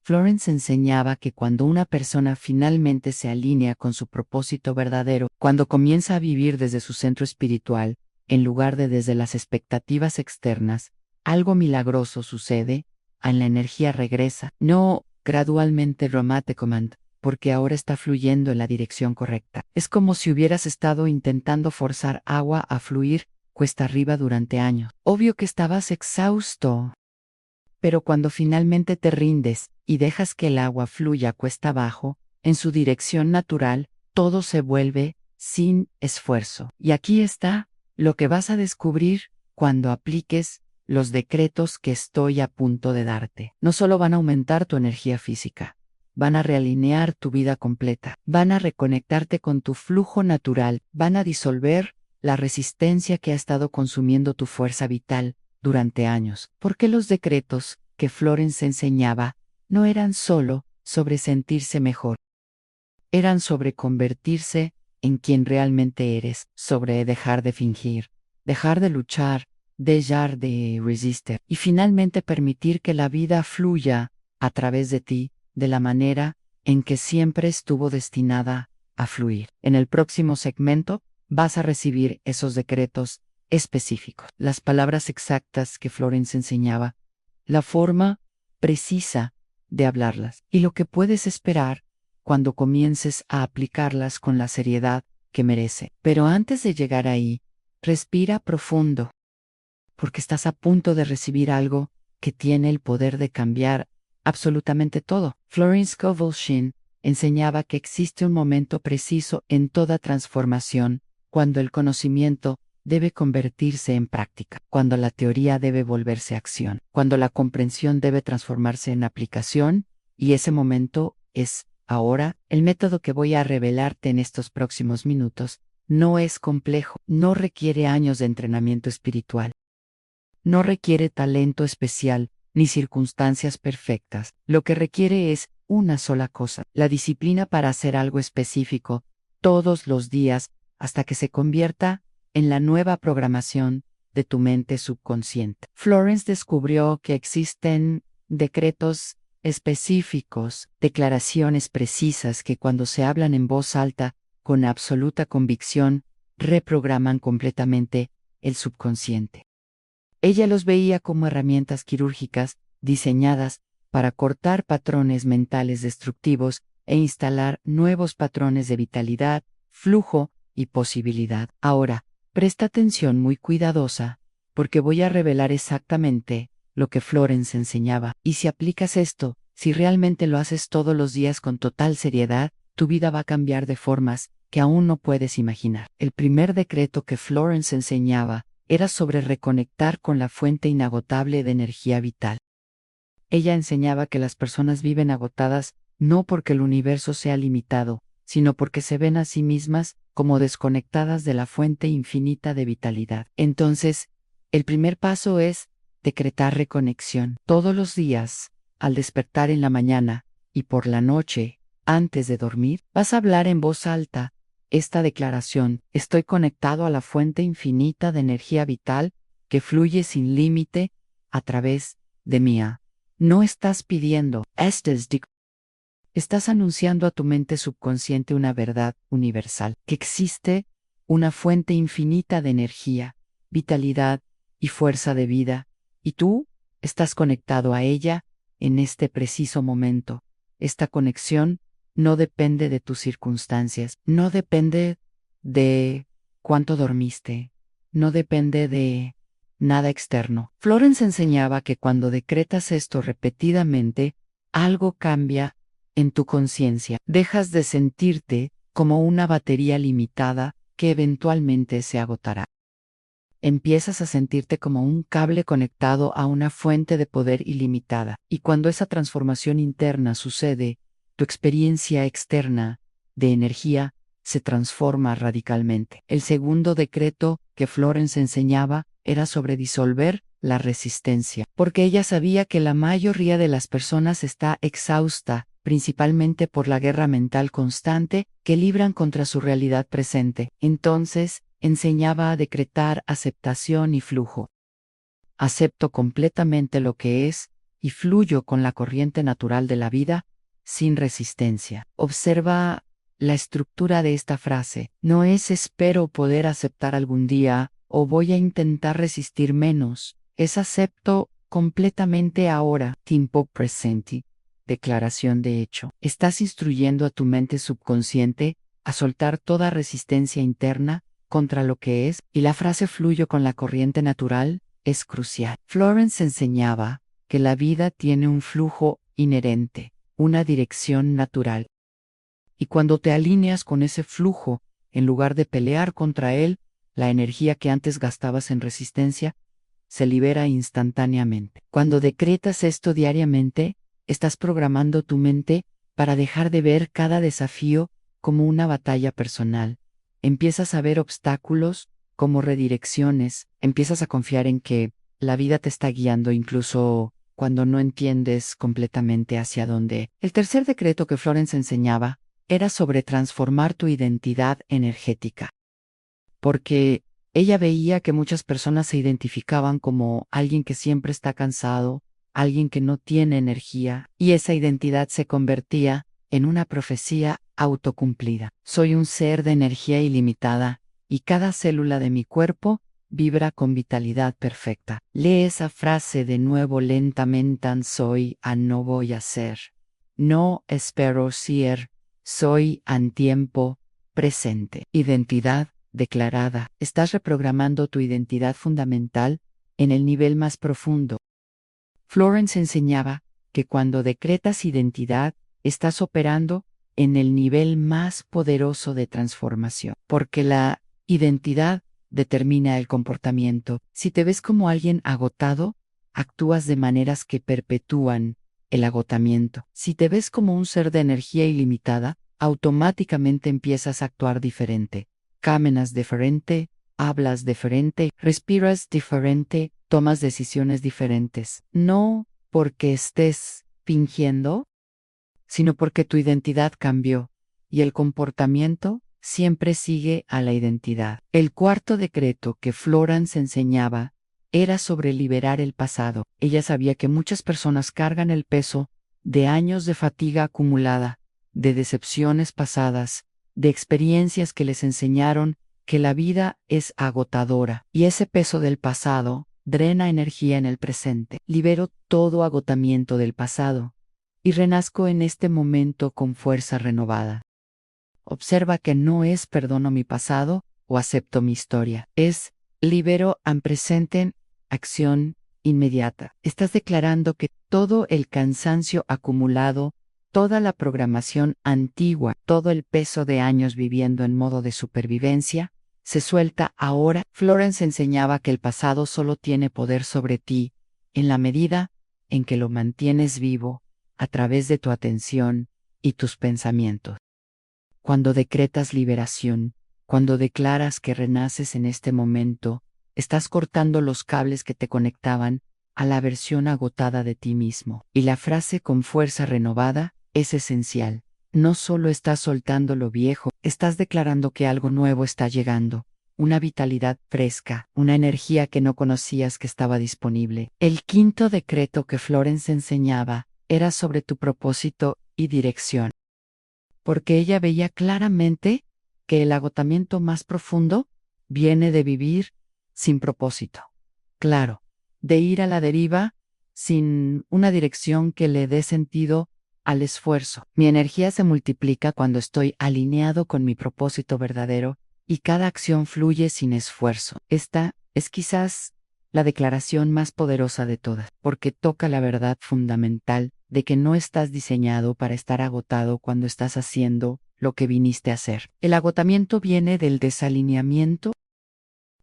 Florence enseñaba que cuando una persona finalmente se alinea con su propósito verdadero, cuando comienza a vivir desde su centro espiritual, en lugar de desde las expectativas externas, algo milagroso sucede, la energía regresa, no gradualmente dramáticamente, porque ahora está fluyendo en la dirección correcta. Es como si hubieras estado intentando forzar agua a fluir cuesta arriba durante años. Obvio que estabas exhausto. Pero cuando finalmente te rindes y dejas que el agua fluya cuesta abajo, en su dirección natural, todo se vuelve sin esfuerzo. Y aquí está lo que vas a descubrir cuando apliques los decretos que estoy a punto de darte. No solo van a aumentar tu energía física, van a realinear tu vida completa, van a reconectarte con tu flujo natural, van a disolver la resistencia que ha estado consumiendo tu fuerza vital durante años, porque los decretos que Florence enseñaba no eran solo sobre sentirse mejor, eran sobre convertirse en quien realmente eres, sobre dejar de fingir, dejar de luchar, dejar de resistir y finalmente permitir que la vida fluya a través de ti de la manera en que siempre estuvo destinada a fluir. En el próximo segmento vas a recibir esos decretos específicos, las palabras exactas que Florence enseñaba, la forma precisa de hablarlas y lo que puedes esperar cuando comiences a aplicarlas con la seriedad que merece. Pero antes de llegar ahí, respira profundo, porque estás a punto de recibir algo que tiene el poder de cambiar absolutamente todo. Florence Scovel Shinn enseñaba que existe un momento preciso en toda transformación, cuando el conocimiento debe convertirse en práctica, cuando la teoría debe volverse acción, cuando la comprensión debe transformarse en aplicación, y ese momento es ahora. El método que voy a revelarte en estos próximos minutos no es complejo, no requiere años de entrenamiento espiritual, no requiere talento especial ni circunstancias perfectas. Lo que requiere es una sola cosa: la disciplina para hacer algo específico todos los días hasta que se convierta en la nueva programación de tu mente subconsciente. Florence descubrió que existen decretos específicos, declaraciones precisas que cuando se hablan en voz alta, con absoluta convicción, reprograman completamente el subconsciente. Ella los veía como herramientas quirúrgicas diseñadas para cortar patrones mentales destructivos e instalar nuevos patrones de vitalidad, flujo y posibilidad. Ahora, presta atención muy cuidadosa, porque voy a revelar exactamente lo que Florence enseñaba. Y si aplicas esto, si realmente lo haces todos los días con total seriedad, tu vida va a cambiar de formas que aún no puedes imaginar. El primer decreto que Florence enseñaba era sobre reconectar con la fuente inagotable de energía vital. Ella enseñaba que las personas viven agotadas no porque el universo sea limitado, sino porque se ven a sí mismas como desconectadas de la fuente infinita de vitalidad. Entonces, el primer paso es decretar reconexión. Todos los días, al despertar en la mañana y por la noche, antes de dormir, vas a hablar en voz alta esta declaración: estoy conectado a la fuente infinita de energía vital que fluye sin límite a través de mí. No estás pidiendo, estás anunciando a tu mente subconsciente una verdad universal, que existe una fuente infinita de energía, vitalidad y fuerza de vida, y tú estás conectado a ella en este preciso momento. Esta conexión no depende de tus circunstancias, no depende de cuánto dormiste, no depende de nada externo. Florence enseñaba que cuando decretas esto repetidamente, algo cambia en tu conciencia. Dejas de sentirte como una batería limitada que eventualmente se agotará. Empiezas a sentirte como un cable conectado a una fuente de poder ilimitada. Y cuando esa transformación interna sucede, tu experiencia externa de energía se transforma radicalmente. El segundo decreto que Florence enseñaba era sobre disolver la resistencia, porque ella sabía que la mayoría de las personas está exhausta, principalmente por la guerra mental constante que libran contra su realidad presente. Entonces, enseñaba a decretar aceptación y flujo. Acepto completamente lo que es y fluyo con la corriente natural de la vida, sin resistencia. Observa la estructura de esta frase. No es espero poder aceptar algún día o voy a intentar resistir menos. Es acepto completamente ahora, tiempo presente. Declaración de hecho. Estás instruyendo a tu mente subconsciente a soltar toda resistencia interna contra lo que es, y la frase fluyo con la corriente natural es crucial. Florence enseñaba que la vida tiene un flujo inherente, una dirección natural. Y cuando te alineas con ese flujo, en lugar de pelear contra él, la energía que antes gastabas en resistencia se libera instantáneamente. Cuando decretas esto diariamente, estás programando tu mente para dejar de ver cada desafío como una batalla personal. Empiezas a ver obstáculos como redirecciones, empiezas a confiar en que la vida te está guiando incluso cuando no entiendes completamente hacia dónde. El tercer decreto que Florence enseñaba era sobre transformar tu identidad energética, porque ella veía que muchas personas se identificaban como alguien que siempre está cansado, alguien que no tiene energía, y esa identidad se convertía en una profecía autocumplida. Soy un ser de energía ilimitada, y cada célula de mi cuerpo vibra con vitalidad perfecta. Lee esa frase de nuevo lentamente: soy a no voy a ser. No espero ser, soy en tiempo presente. Identidad declarada. Estás reprogramando tu identidad fundamental en el nivel más profundo. Florence enseñaba que cuando decretas identidad, estás operando en el nivel más poderoso de transformación, porque la identidad determina el comportamiento. Si te ves como alguien agotado, actúas de maneras que perpetúan el agotamiento. Si te ves como un ser de energía ilimitada, automáticamente empiezas a actuar diferente. Caminas diferente, hablas diferente, respiras diferente, tomas decisiones diferentes. No porque estés fingiendo, sino porque tu identidad cambió, y el comportamiento siempre sigue a la identidad. El cuarto decreto que Florence enseñaba era sobre liberar el pasado. Ella sabía que muchas personas cargan el peso de años de fatiga acumulada, de decepciones pasadas, de experiencias que les enseñaron que la vida es agotadora, y ese peso del pasado drena energía en el presente. Libero todo agotamiento del pasado y renazco en este momento con fuerza renovada. Observa que no es perdono mi pasado o acepto mi historia, es libero en presente, acción inmediata. Estás declarando que todo el cansancio acumulado Toda la programación antigua, todo el peso de años viviendo en modo de supervivencia, se suelta ahora. Florence enseñaba que el pasado solo tiene poder sobre ti en la medida en que lo mantienes vivo a través de tu atención y tus pensamientos. Cuando decretas liberación, cuando declaras que renaces en este momento, estás cortando los cables que te conectaban a la versión agotada de ti mismo. Y la frase con fuerza renovada es esencial. No solo estás soltando lo viejo, estás declarando que algo nuevo está llegando. Una vitalidad fresca, una energía que no conocías que estaba disponible. El quinto decreto que Florence enseñaba era sobre tu propósito y dirección. Porque ella veía claramente que el agotamiento más profundo viene de vivir sin propósito. Claro, de ir a la deriva sin una dirección que le dé sentido al esfuerzo. Mi energía se multiplica cuando estoy alineado con mi propósito verdadero y cada acción fluye sin esfuerzo. Esta es quizás la declaración más poderosa de todas, porque toca la verdad fundamental de que no estás diseñado para estar agotado cuando estás haciendo lo que viniste a hacer. El agotamiento viene del desalineamiento.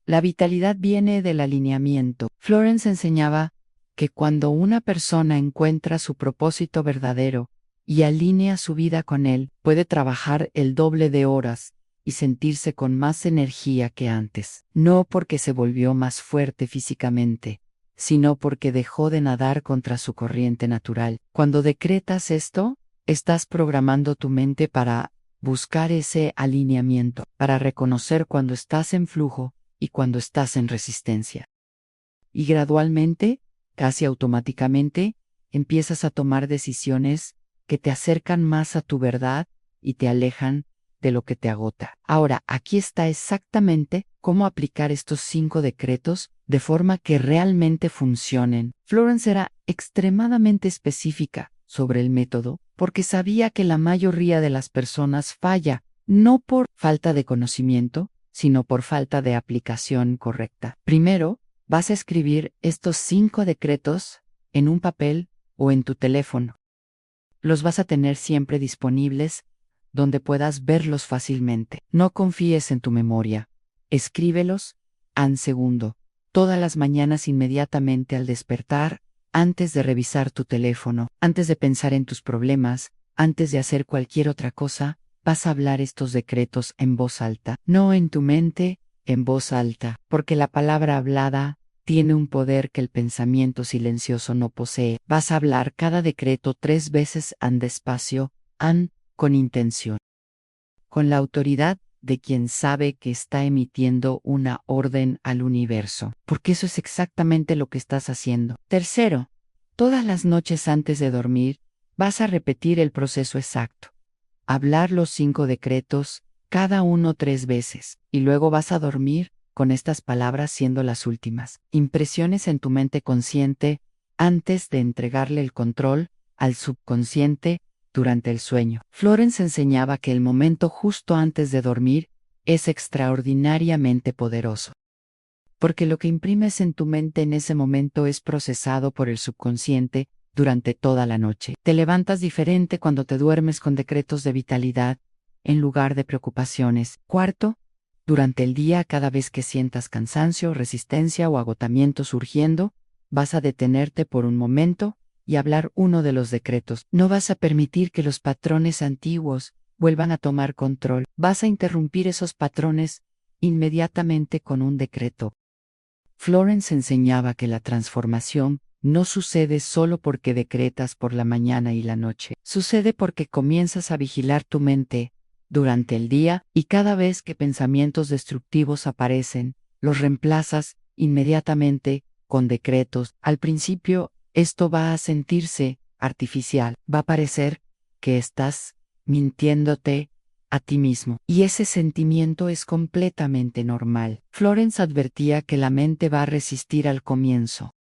La vitalidad viene del alineamiento. Florence enseñaba que cuando una persona encuentra su propósito verdadero y alinea su vida con él, puede trabajar el doble de horas y sentirse con más energía que antes. No porque se volvió más fuerte físicamente, sino porque dejó de nadar contra su corriente natural. Cuando decretas esto, estás programando tu mente para buscar ese alineamiento, para reconocer cuando estás en flujo y cuando estás en resistencia. Y gradualmente, casi automáticamente, empiezas a tomar decisiones que te acercan más a tu verdad y te alejan de lo que te agota. Ahora, aquí está exactamente cómo aplicar estos 5 decretos de forma que realmente funcionen. Florence era extremadamente específica sobre el método porque sabía que la mayoría de las personas falla, no por falta de conocimiento, sino por falta de aplicación correcta. Primero, vas a escribir estos 5 decretos en un papel o en tu teléfono. Los vas a tener siempre disponibles donde puedas verlos fácilmente. No confíes en tu memoria. Escríbelos en segundo, todas las mañanas inmediatamente al despertar, antes de revisar tu teléfono, antes de pensar en tus problemas, antes de hacer cualquier otra cosa, vas a hablar estos decretos en voz alta. No en tu mente, en voz alta, porque la palabra hablada tiene un poder que el pensamiento silencioso no posee. Vas a hablar cada decreto 3 veces despacio, con intención, con la autoridad de quien sabe que está emitiendo una orden al universo, porque eso es exactamente lo que estás haciendo. Tercero, todas las noches antes de dormir, vas a repetir el proceso exacto. Hablar los 5 decretos, cada uno 3 veces, y luego vas a dormir con estas palabras siendo las últimas. Impresiones en tu mente consciente antes de entregarle el control al subconsciente durante el sueño. Florence enseñaba que el momento justo antes de dormir es extraordinariamente poderoso, porque lo que imprimes en tu mente en ese momento es procesado por el subconsciente durante toda la noche. Te levantas diferente cuando te duermes con decretos de vitalidad en lugar de preocupaciones. Cuarto, durante el día, cada vez que sientas cansancio, resistencia o agotamiento surgiendo, vas a detenerte por un momento y hablar uno de los decretos. No vas a permitir que los patrones antiguos vuelvan a tomar control. Vas a interrumpir esos patrones inmediatamente con un decreto. Florence enseñaba que la transformación no sucede solo porque decretas por la mañana y la noche. Sucede porque comienzas a vigilar tu mente durante el día y cada vez que pensamientos destructivos aparecen, los reemplazas inmediatamente con decretos. Al principio, esto va a sentirse artificial, va a parecer que estás mintiéndote a ti mismo. Y ese sentimiento es completamente normal. Florence advertía que la mente va a resistir al comienzo,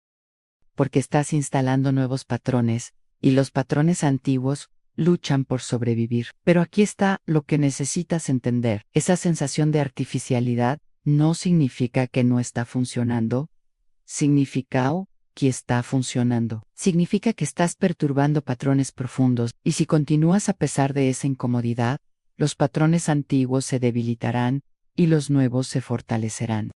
porque estás instalando nuevos patrones, y los patrones antiguos luchan por sobrevivir. Pero aquí está lo que necesitas entender. Esa sensación de artificialidad no significa que no está funcionando, significa que está funcionando. Significa que estás perturbando patrones profundos, y si continúas a pesar de esa incomodidad, los patrones antiguos se debilitarán y los nuevos se fortalecerán.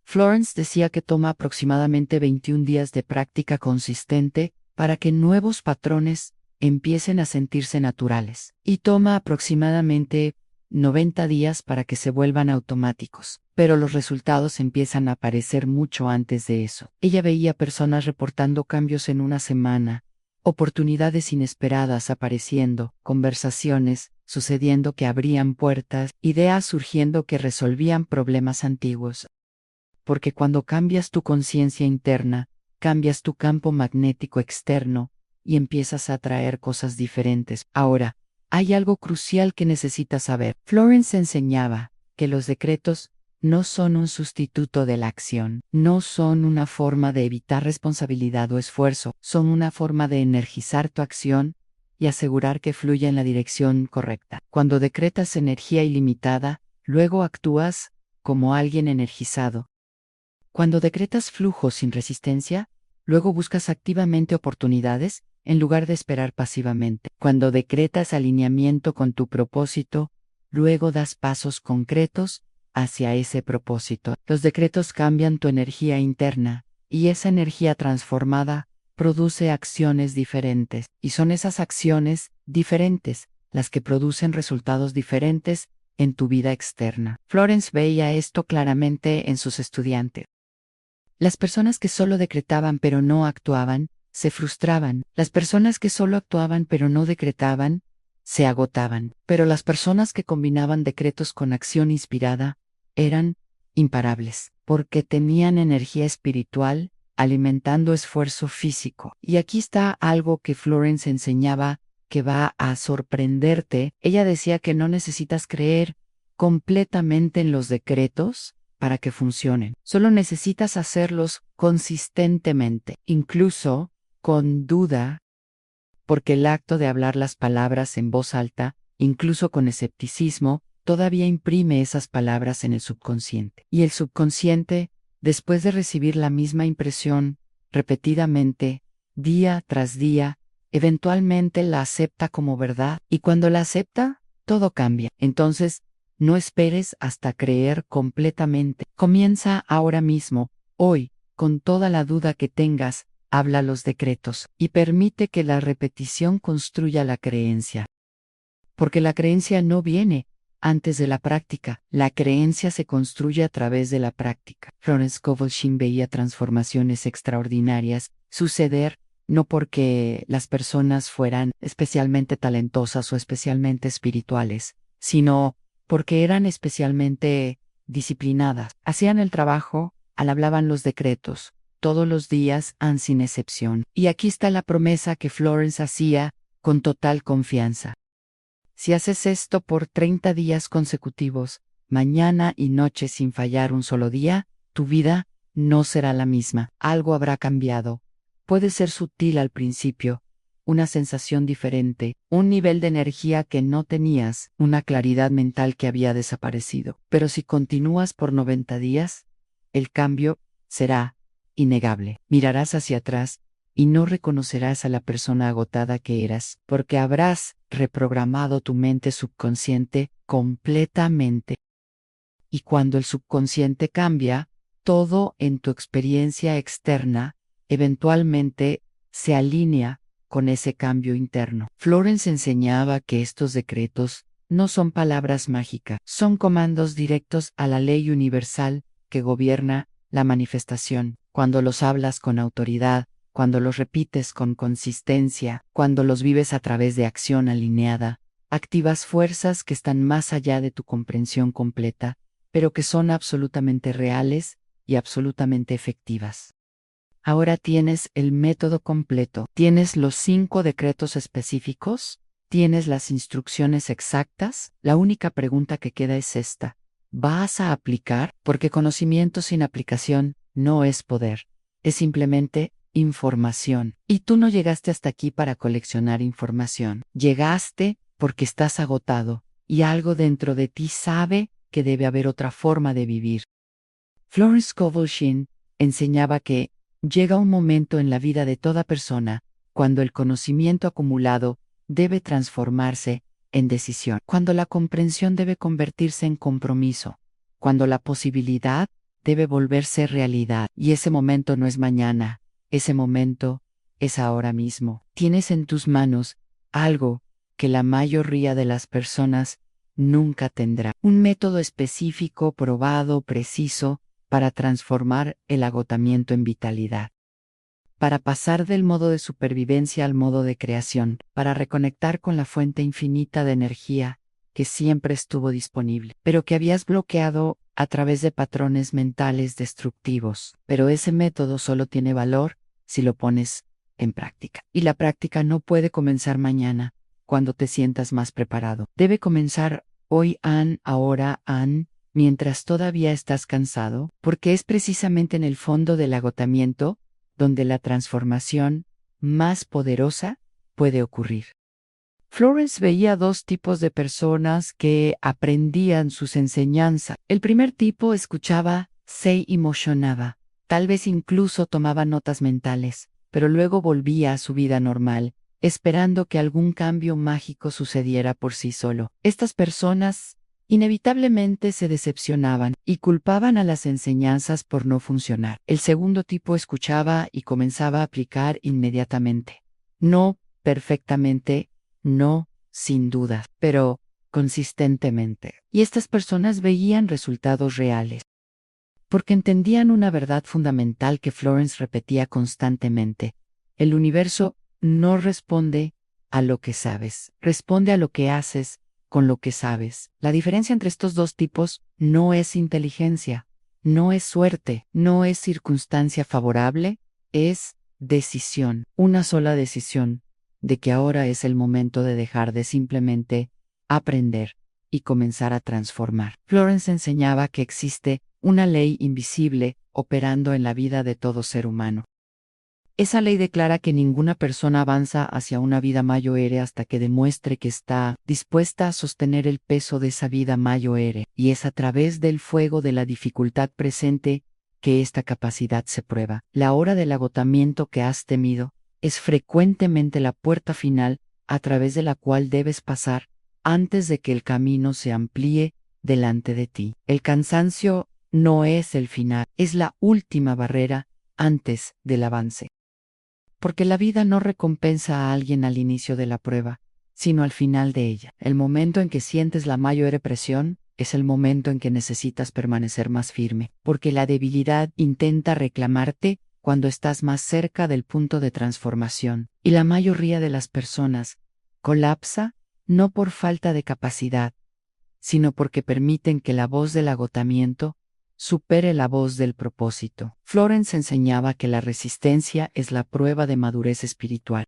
Florence decía que toma aproximadamente 21 días de práctica consistente para que nuevos patrones empiecen a sentirse naturales, y toma aproximadamente 90 días para que se vuelvan automáticos, pero los resultados empiezan a aparecer mucho antes de eso. Ella veía personas reportando cambios en una semana, oportunidades inesperadas apareciendo, conversaciones sucediendo que abrían puertas, ideas surgiendo que resolvían problemas antiguos. Porque cuando cambias tu conciencia interna, cambias tu campo magnético externo y empiezas a atraer cosas diferentes. Ahora, hay algo crucial que necesitas saber. Florence enseñaba que los decretos no son un sustituto de la acción, no son una forma de evitar responsabilidad o esfuerzo, son una forma de energizar tu acción y asegurar que fluya en la dirección correcta. Cuando decretas energía ilimitada, luego actúas como alguien energizado. Cuando decretas flujo sin resistencia, luego buscas activamente oportunidades en lugar de esperar pasivamente. Cuando decretas alineamiento con tu propósito, luego das pasos concretos hacia ese propósito. Los decretos cambian tu energía interna, y esa energía transformada produce acciones diferentes, y son esas acciones diferentes las que producen resultados diferentes en tu vida externa. Florence veía esto claramente en sus estudiantes. Las personas que solo decretaban pero no actuaban, se frustraban. Las personas que solo actuaban pero no decretaban, se agotaban. Pero las personas que combinaban decretos con acción inspirada, eran imparables, porque tenían energía espiritual, alimentando esfuerzo físico. Y aquí está algo que Florence enseñaba que va a sorprenderte. Ella decía que no necesitas creer completamente en los decretos para que funcionen. Solo necesitas hacerlos consistentemente, incluso con duda, porque el acto de hablar las palabras en voz alta, incluso con escepticismo, todavía imprime esas palabras en el subconsciente. Y el subconsciente, después de recibir la misma impresión, repetidamente, día tras día, eventualmente la acepta como verdad, y cuando la acepta, todo cambia. Entonces, no esperes hasta creer completamente. Comienza ahora mismo, hoy, con toda la duda que tengas, habla los decretos, y permite que la repetición construya la creencia. Porque la creencia no viene antes de la práctica, la creencia se construye a través de la práctica. Florence Scovel Shinn veía transformaciones extraordinarias suceder no porque las personas fueran especialmente talentosas o especialmente espirituales, sino porque eran especialmente disciplinadas. Hacían el trabajo, hablaban los decretos, todos los días, sin excepción. Y aquí está la promesa que Florence hacía con total confianza. Si haces esto por 30 días consecutivos, mañana y noche sin fallar un solo día, tu vida no será la misma. Algo habrá cambiado. Puede ser sutil al principio, una sensación diferente, un nivel de energía que no tenías, una claridad mental que había desaparecido. Pero si continúas por 90 días, el cambio será innegable. Mirarás hacia atrás y no reconocerás a la persona agotada que eras, porque habrás reprogramado tu mente subconsciente completamente. Y cuando el subconsciente cambia, todo en tu experiencia externa eventualmente se alinea con ese cambio interno. Florence enseñaba que estos decretos no son palabras mágicas, son comandos directos a la ley universal que gobierna la manifestación. Cuando los hablas con autoridad, cuando los repites con consistencia, cuando los vives a través de acción alineada, activas fuerzas que están más allá de tu comprensión completa, pero que son absolutamente reales y absolutamente efectivas. Ahora tienes el método completo, tienes los 5 decretos específicos, tienes las instrucciones exactas. La única pregunta que queda es esta: ¿vas a aplicar? Porque conocimiento sin aplicación no es poder, es simplemente información. Y tú no llegaste hasta aquí para coleccionar información. Llegaste porque estás agotado y algo dentro de ti sabe que debe haber otra forma de vivir. Florence Scovel Shinn enseñaba que Llega un momento en la vida de toda persona cuando el conocimiento acumulado debe transformarse en decisión, cuando la comprensión debe convertirse en compromiso, cuando la posibilidad debe volverse realidad. Y ese momento no es mañana, ese momento es ahora mismo. Tienes en tus manos algo que la mayoría de las personas nunca tendrá. Un método específico, probado, preciso, para transformar el agotamiento en vitalidad. Para pasar del modo de supervivencia al modo de creación, para reconectar con la fuente infinita de energía que siempre estuvo disponible, pero que habías bloqueado a través de patrones mentales destructivos. Pero ese método solo tiene valor si lo pones en práctica. Y la práctica no puede comenzar mañana, cuando te sientas más preparado. Debe comenzar hoy, ahora, mientras todavía estás cansado, porque es precisamente en el fondo del agotamiento donde la transformación más poderosa puede ocurrir. Florence veía dos tipos de personas que aprendían sus enseñanzas. El primer tipo escuchaba, se emocionaba, tal vez incluso tomaba notas mentales, pero luego volvía a su vida normal, esperando que algún cambio mágico sucediera por sí solo. Estas personas inevitablemente se decepcionaban y culpaban a las enseñanzas por no funcionar. El segundo tipo escuchaba y comenzaba a aplicar inmediatamente. No perfectamente, no sin duda, pero consistentemente. Y estas personas veían resultados reales, porque entendían una verdad fundamental que Florence repetía constantemente. El universo no responde a lo que sabes, responde a lo que haces con lo que sabes. La diferencia entre estos dos tipos no es inteligencia, no es suerte, no es circunstancia favorable, es decisión, una sola decisión, de que ahora es el momento de dejar de simplemente aprender y comenzar a transformar. Florence enseñaba que existe una ley invisible operando en la vida de todo ser humano. Esa ley declara que ninguna persona avanza hacia una vida mayor hasta que demuestre que está dispuesta a sostener el peso de esa vida mayor, y es a través del fuego de la dificultad presente que esta capacidad se prueba. La hora del agotamiento que has temido es frecuentemente la puerta final a través de la cual debes pasar antes de que el camino se amplíe delante de ti. El cansancio no es el final, es la última barrera antes del avance. Porque la vida no recompensa a alguien al inicio de la prueba, sino al final de ella. El momento en que sientes la mayor presión es el momento en que necesitas permanecer más firme, porque la debilidad intenta reclamarte cuando estás más cerca del punto de transformación. Y la mayoría de las personas colapsa no por falta de capacidad, sino porque permiten que la voz del agotamiento supere la voz del propósito. Florence enseñaba que la resistencia es la prueba de madurez espiritual.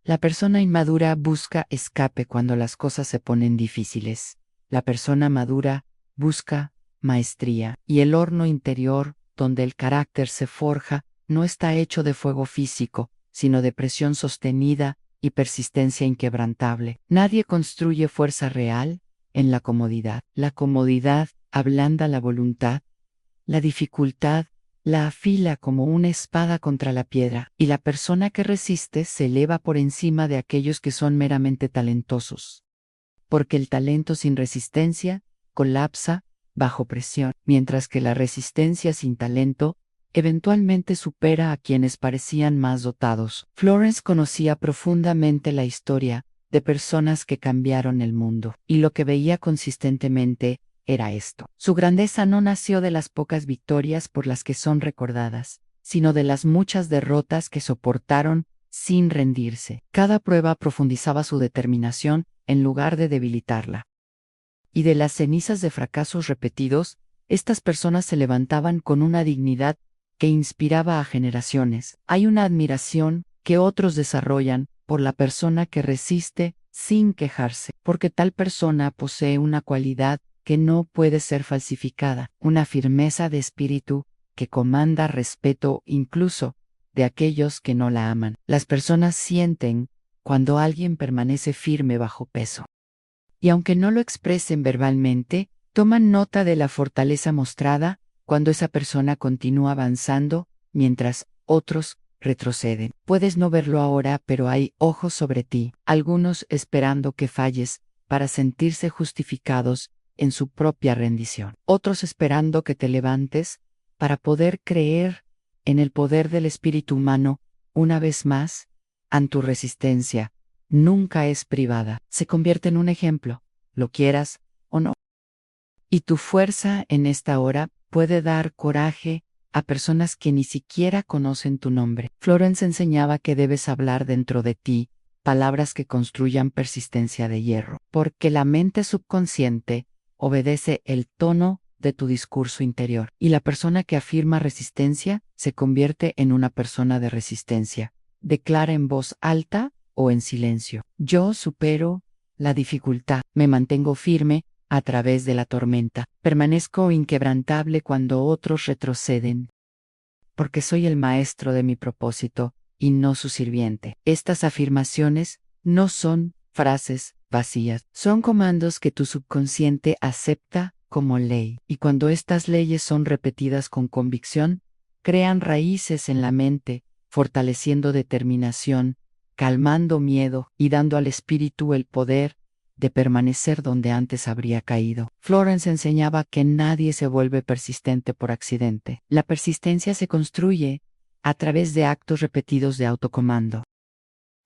La persona inmadura busca escape cuando las cosas se ponen difíciles. La persona madura busca maestría, y el horno interior, donde el carácter se forja, no está hecho de fuego físico, sino de presión sostenida y persistencia inquebrantable. Nadie construye fuerza real en la comodidad. La comodidad ablanda la voluntad, la dificultad la afila como una espada contra la piedra, y la persona que resiste se eleva por encima de aquellos que son meramente talentosos. Porque el talento sin resistencia colapsa bajo presión, mientras que la resistencia sin talento eventualmente supera a quienes parecían más dotados. Florence conocía profundamente la historia de personas que cambiaron el mundo, y lo que veía consistentemente era esto. Su grandeza no nació de las pocas victorias por las que son recordadas, sino de las muchas derrotas que soportaron sin rendirse. Cada prueba profundizaba su determinación en lugar de debilitarla. Y de las cenizas de fracasos repetidos, estas personas se levantaban con una dignidad que inspiraba a generaciones. Hay una admiración que otros desarrollan por la persona que resiste sin quejarse, porque tal persona posee una cualidad que no puede ser falsificada, una firmeza de espíritu que comanda respeto incluso de aquellos que no la aman. Las personas sienten cuando alguien permanece firme bajo peso. Y aunque no lo expresen verbalmente, toman nota de la fortaleza mostrada cuando esa persona continúa avanzando mientras otros retroceden. Puedes no verlo ahora, pero hay ojos sobre ti, algunos esperando que falles para sentirse justificados en su propia rendición, otros esperando que te levantes para poder creer en el poder del espíritu humano. Una vez más, tu resistencia nunca es privada, se convierte en un ejemplo, lo quieras o no. Y tu fuerza en esta hora puede dar coraje a personas que ni siquiera conocen tu nombre. Florence enseñaba que debes hablar dentro de ti palabras que construyan persistencia de hierro, porque la mente subconsciente obedece el tono de tu discurso interior, y la persona que afirma resistencia se convierte en una persona de resistencia. Declara en voz alta o en silencio: yo supero la dificultad, me mantengo firme a través de la tormenta, permanezco inquebrantable cuando otros retroceden, porque soy el maestro de mi propósito y no su sirviente. Estas afirmaciones no son frases vacías, son comandos que tu subconsciente acepta como ley, y cuando estas leyes son repetidas con convicción, crean raíces en la mente, fortaleciendo determinación, calmando miedo y dando al espíritu el poder de permanecer donde antes habría caído. Florence enseñaba que nadie se vuelve persistente por accidente. La persistencia se construye a través de actos repetidos de autocomando.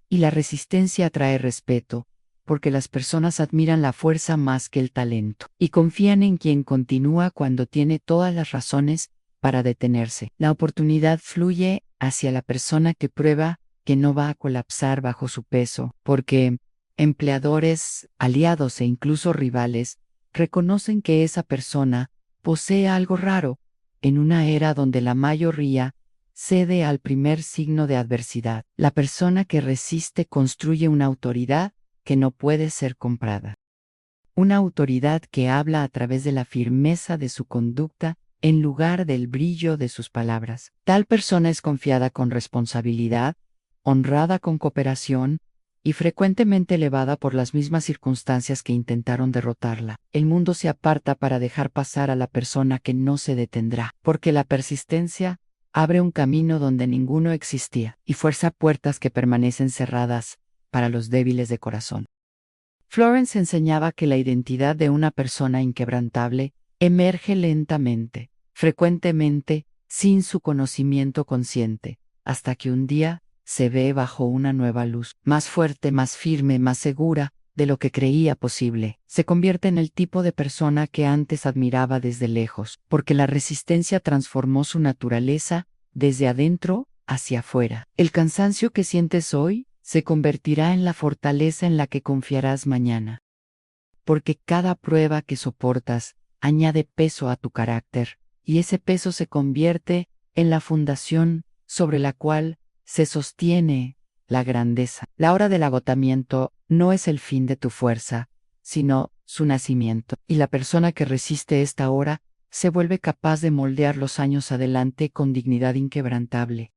Y la resistencia atrae respeto, porque las personas admiran la fuerza más que el talento, y confían en quien continúa cuando tiene todas las razones para detenerse. La oportunidad fluye hacia la persona que prueba que no va a colapsar bajo su peso, porque empleadores, aliados e incluso rivales reconocen que esa persona posee algo raro, en una era donde la mayoría cede al primer signo de adversidad. La persona que resiste construye una autoridad que no puede ser comprada. Una autoridad que habla a través de la firmeza de su conducta en lugar del brillo de sus palabras. Tal persona es confiada con responsabilidad, honrada con cooperación y frecuentemente elevada por las mismas circunstancias que intentaron derrotarla. El mundo se aparta para dejar pasar a la persona que no se detendrá, porque la persistencia abre un camino donde ninguno existía y fuerza puertas que permanecen cerradas para los débiles de corazón. Florence enseñaba que la identidad de una persona inquebrantable emerge lentamente, frecuentemente, sin su conocimiento consciente, hasta que un día se ve bajo una nueva luz, más fuerte, más firme, más segura de lo que creía posible. Se convierte en el tipo de persona que antes admiraba desde lejos, porque la resistencia transformó su naturaleza desde adentro hacia afuera. El cansancio que sientes hoy se convertirá en la fortaleza en la que confiarás mañana, porque cada prueba que soportas añade peso a tu carácter, y ese peso se convierte en la fundación sobre la cual se sostiene la grandeza. La hora del agotamiento no es el fin de tu fuerza, sino su nacimiento, y la persona que resiste esta hora se vuelve capaz de moldear los años adelante con dignidad inquebrantable.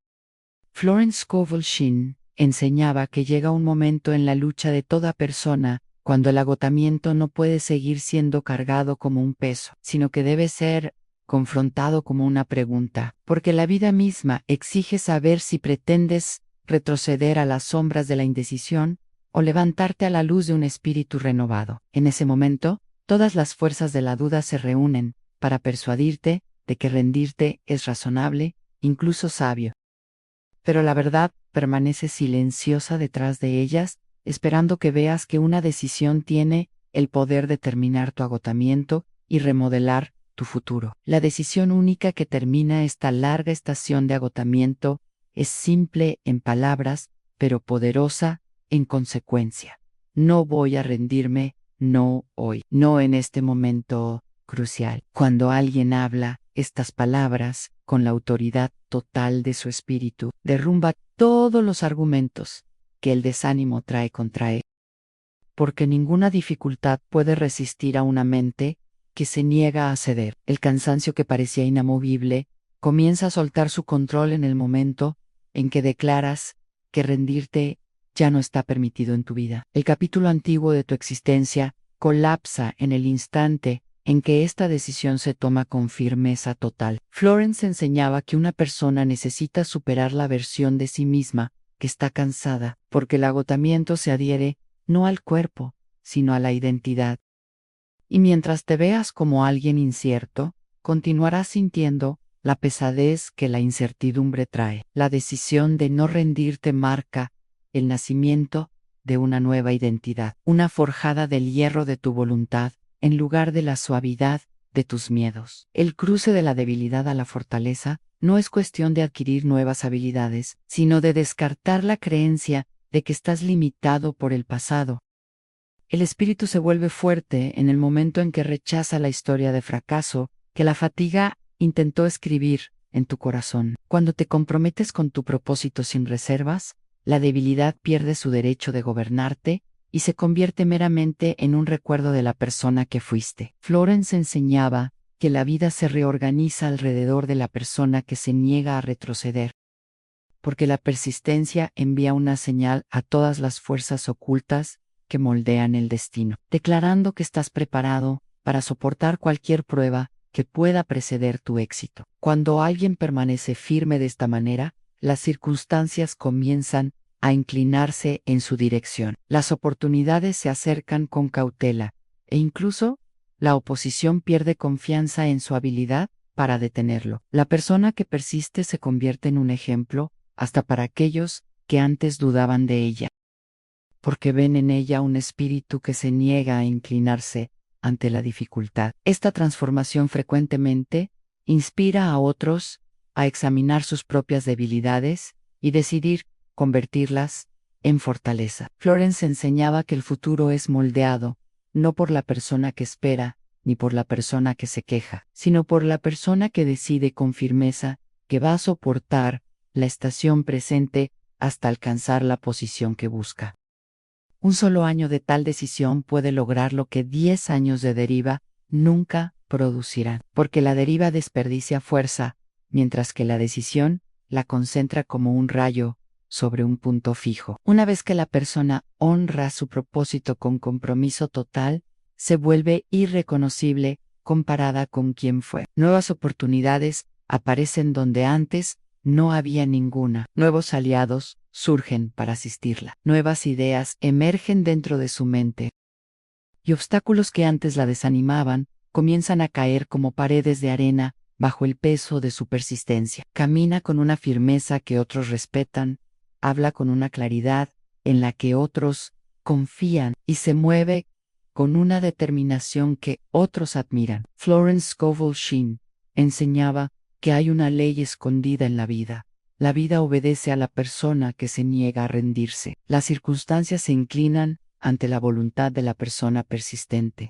Florence Scovel Shinn enseñaba que llega un momento en la lucha de toda persona cuando el agotamiento no puede seguir siendo cargado como un peso, sino que debe ser confrontado como una pregunta, porque la vida misma exige saber si pretendes retroceder a las sombras de la indecisión o levantarte a la luz de un espíritu renovado. En ese momento, todas las fuerzas de la duda se reúnen para persuadirte de que rendirte es razonable, incluso sabio. Pero la verdad permanece silenciosa detrás de ellas, esperando que veas que una decisión tiene el poder de terminar tu agotamiento y remodelar tu futuro. La decisión única que termina esta larga estación de agotamiento es simple en palabras, pero poderosa en consecuencia. No voy a rendirme, no hoy, no en este momento crucial. Cuando alguien habla estas palabras con la autoridad total de su espíritu, derrumba todos los argumentos que el desánimo trae contra él. Porque ninguna dificultad puede resistir a una mente que se niega a ceder. El cansancio que parecía inamovible comienza a soltar su control en el momento en que declaras que rendirte ya no está permitido en tu vida. El capítulo antiguo de tu existencia colapsa en el instante en que esta decisión se toma con firmeza total. Florence enseñaba que una persona necesita superar la versión de sí misma que está cansada, porque el agotamiento se adhiere no al cuerpo, sino a la identidad. Y mientras te veas como alguien incierto, continuarás sintiendo la pesadez que la incertidumbre trae. La decisión de no rendirte marca el nacimiento de una nueva identidad, una forjada del hierro de tu voluntad en lugar de la suavidad de tus miedos. El cruce de la debilidad a la fortaleza no es cuestión de adquirir nuevas habilidades, sino de descartar la creencia de que estás limitado por el pasado. El espíritu se vuelve fuerte en el momento en que rechaza la historia de fracaso que la fatiga intentó escribir en tu corazón. Cuando te comprometes con tu propósito sin reservas, la debilidad pierde su derecho de gobernarte y se convierte meramente en un recuerdo de la persona que fuiste. Florence enseñaba que la vida se reorganiza alrededor de la persona que se niega a retroceder, porque la persistencia envía una señal a todas las fuerzas ocultas que moldean el destino, declarando que estás preparado para soportar cualquier prueba que pueda preceder tu éxito. Cuando alguien permanece firme de esta manera, las circunstancias comienzan a inclinarse en su dirección. Las oportunidades se acercan con cautela, e incluso la oposición pierde confianza en su habilidad para detenerlo. La persona que persiste se convierte en un ejemplo hasta para aquellos que antes dudaban de ella, porque ven en ella un espíritu que se niega a inclinarse ante la dificultad. Esta transformación frecuentemente inspira a otros a examinar sus propias debilidades y decidir convertirlas en fortaleza. Florence enseñaba que el futuro es moldeado no por la persona que espera ni por la persona que se queja, sino por la persona que decide con firmeza que va a soportar la estación presente hasta alcanzar la posición que busca. Un solo año de tal decisión puede lograr lo que 10 años de deriva nunca producirán, porque la deriva desperdicia fuerza, mientras que la decisión la concentra como un rayo sobre un punto fijo. Una vez que la persona honra su propósito con compromiso total, se vuelve irreconocible comparada con quien fue. Nuevas oportunidades aparecen donde antes no había ninguna. Nuevos aliados surgen para asistirla. Nuevas ideas emergen dentro de su mente. Y obstáculos que antes la desanimaban comienzan a caer como paredes de arena bajo el peso de su persistencia. Camina con una firmeza que otros respetan, habla con una claridad en la que otros confían y se mueve con una determinación que otros admiran. Florence Scovel Shinn enseñaba que hay una ley escondida en la vida. La vida obedece a la persona que se niega a rendirse. Las circunstancias se inclinan ante la voluntad de la persona persistente.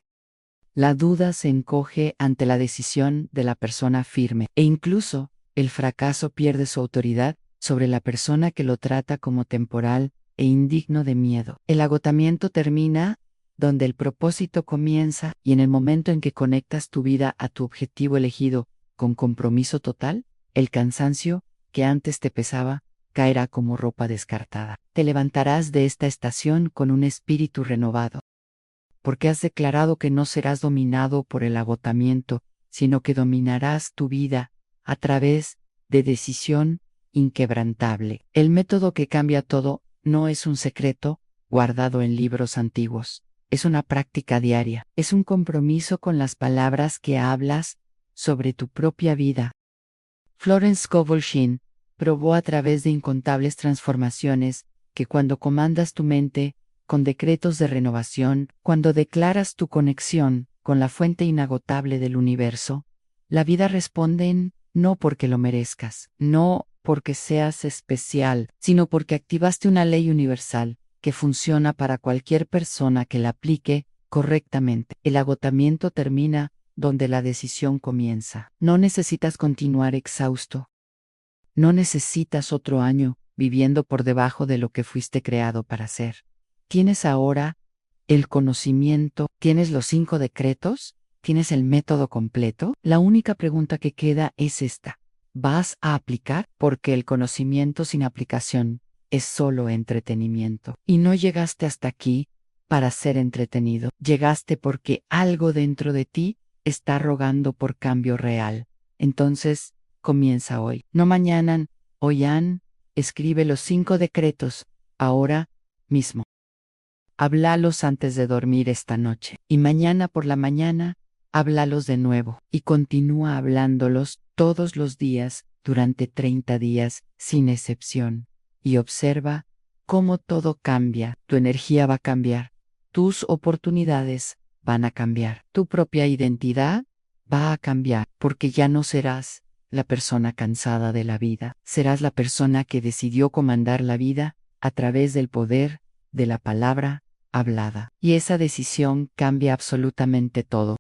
La duda se encoge ante la decisión de la persona firme, e incluso el fracaso pierde su autoridad sobre la persona que lo trata como temporal e indigno de miedo. El agotamiento termina donde el propósito comienza, y en el momento en que conectas tu vida a tu objetivo elegido con compromiso total, el cansancio que antes te pesaba caerá como ropa descartada. Te levantarás de esta estación con un espíritu renovado, porque has declarado que no serás dominado por el agotamiento, sino que dominarás tu vida a través de decisión inquebrantable. El método que cambia todo no es un secreto guardado en libros antiguos, es una práctica diaria, es un compromiso con las palabras que hablas sobre tu propia vida. Florence Scovel Shinn probó a través de incontables transformaciones que cuando comandas tu mente con decretos de renovación, cuando declaras tu conexión con la fuente inagotable del universo, la vida responde no porque lo merezcas, no porque seas especial, sino porque activaste una ley universal que funciona para cualquier persona que la aplique correctamente. El agotamiento termina donde la decisión comienza. No necesitas continuar exhausto. No necesitas otro año viviendo por debajo de lo que fuiste creado para ser. Tienes ahora el conocimiento, tienes los 5 decretos, tienes el método completo. La única pregunta que queda es esta: ¿vas a aplicar? Porque el conocimiento sin aplicación es solo entretenimiento. Y no llegaste hasta aquí para ser entretenido. Llegaste porque algo dentro de ti está rogando por cambio real. Entonces, comienza hoy. No mañana, hoy. Escribe los 5 decretos, ahora mismo. Háblalos antes de dormir esta noche. Y mañana por la mañana, háblalos de nuevo. Y continúa hablándolos todos los días durante 30 días, sin excepción. Y observa cómo todo cambia. Tu energía va a cambiar. Tus oportunidades van a cambiar. Tu propia identidad va a cambiar, porque ya no serás la persona cansada de la vida. Serás la persona que decidió comandar la vida a través del poder de la palabra hablada. Y esa decisión cambia absolutamente todo.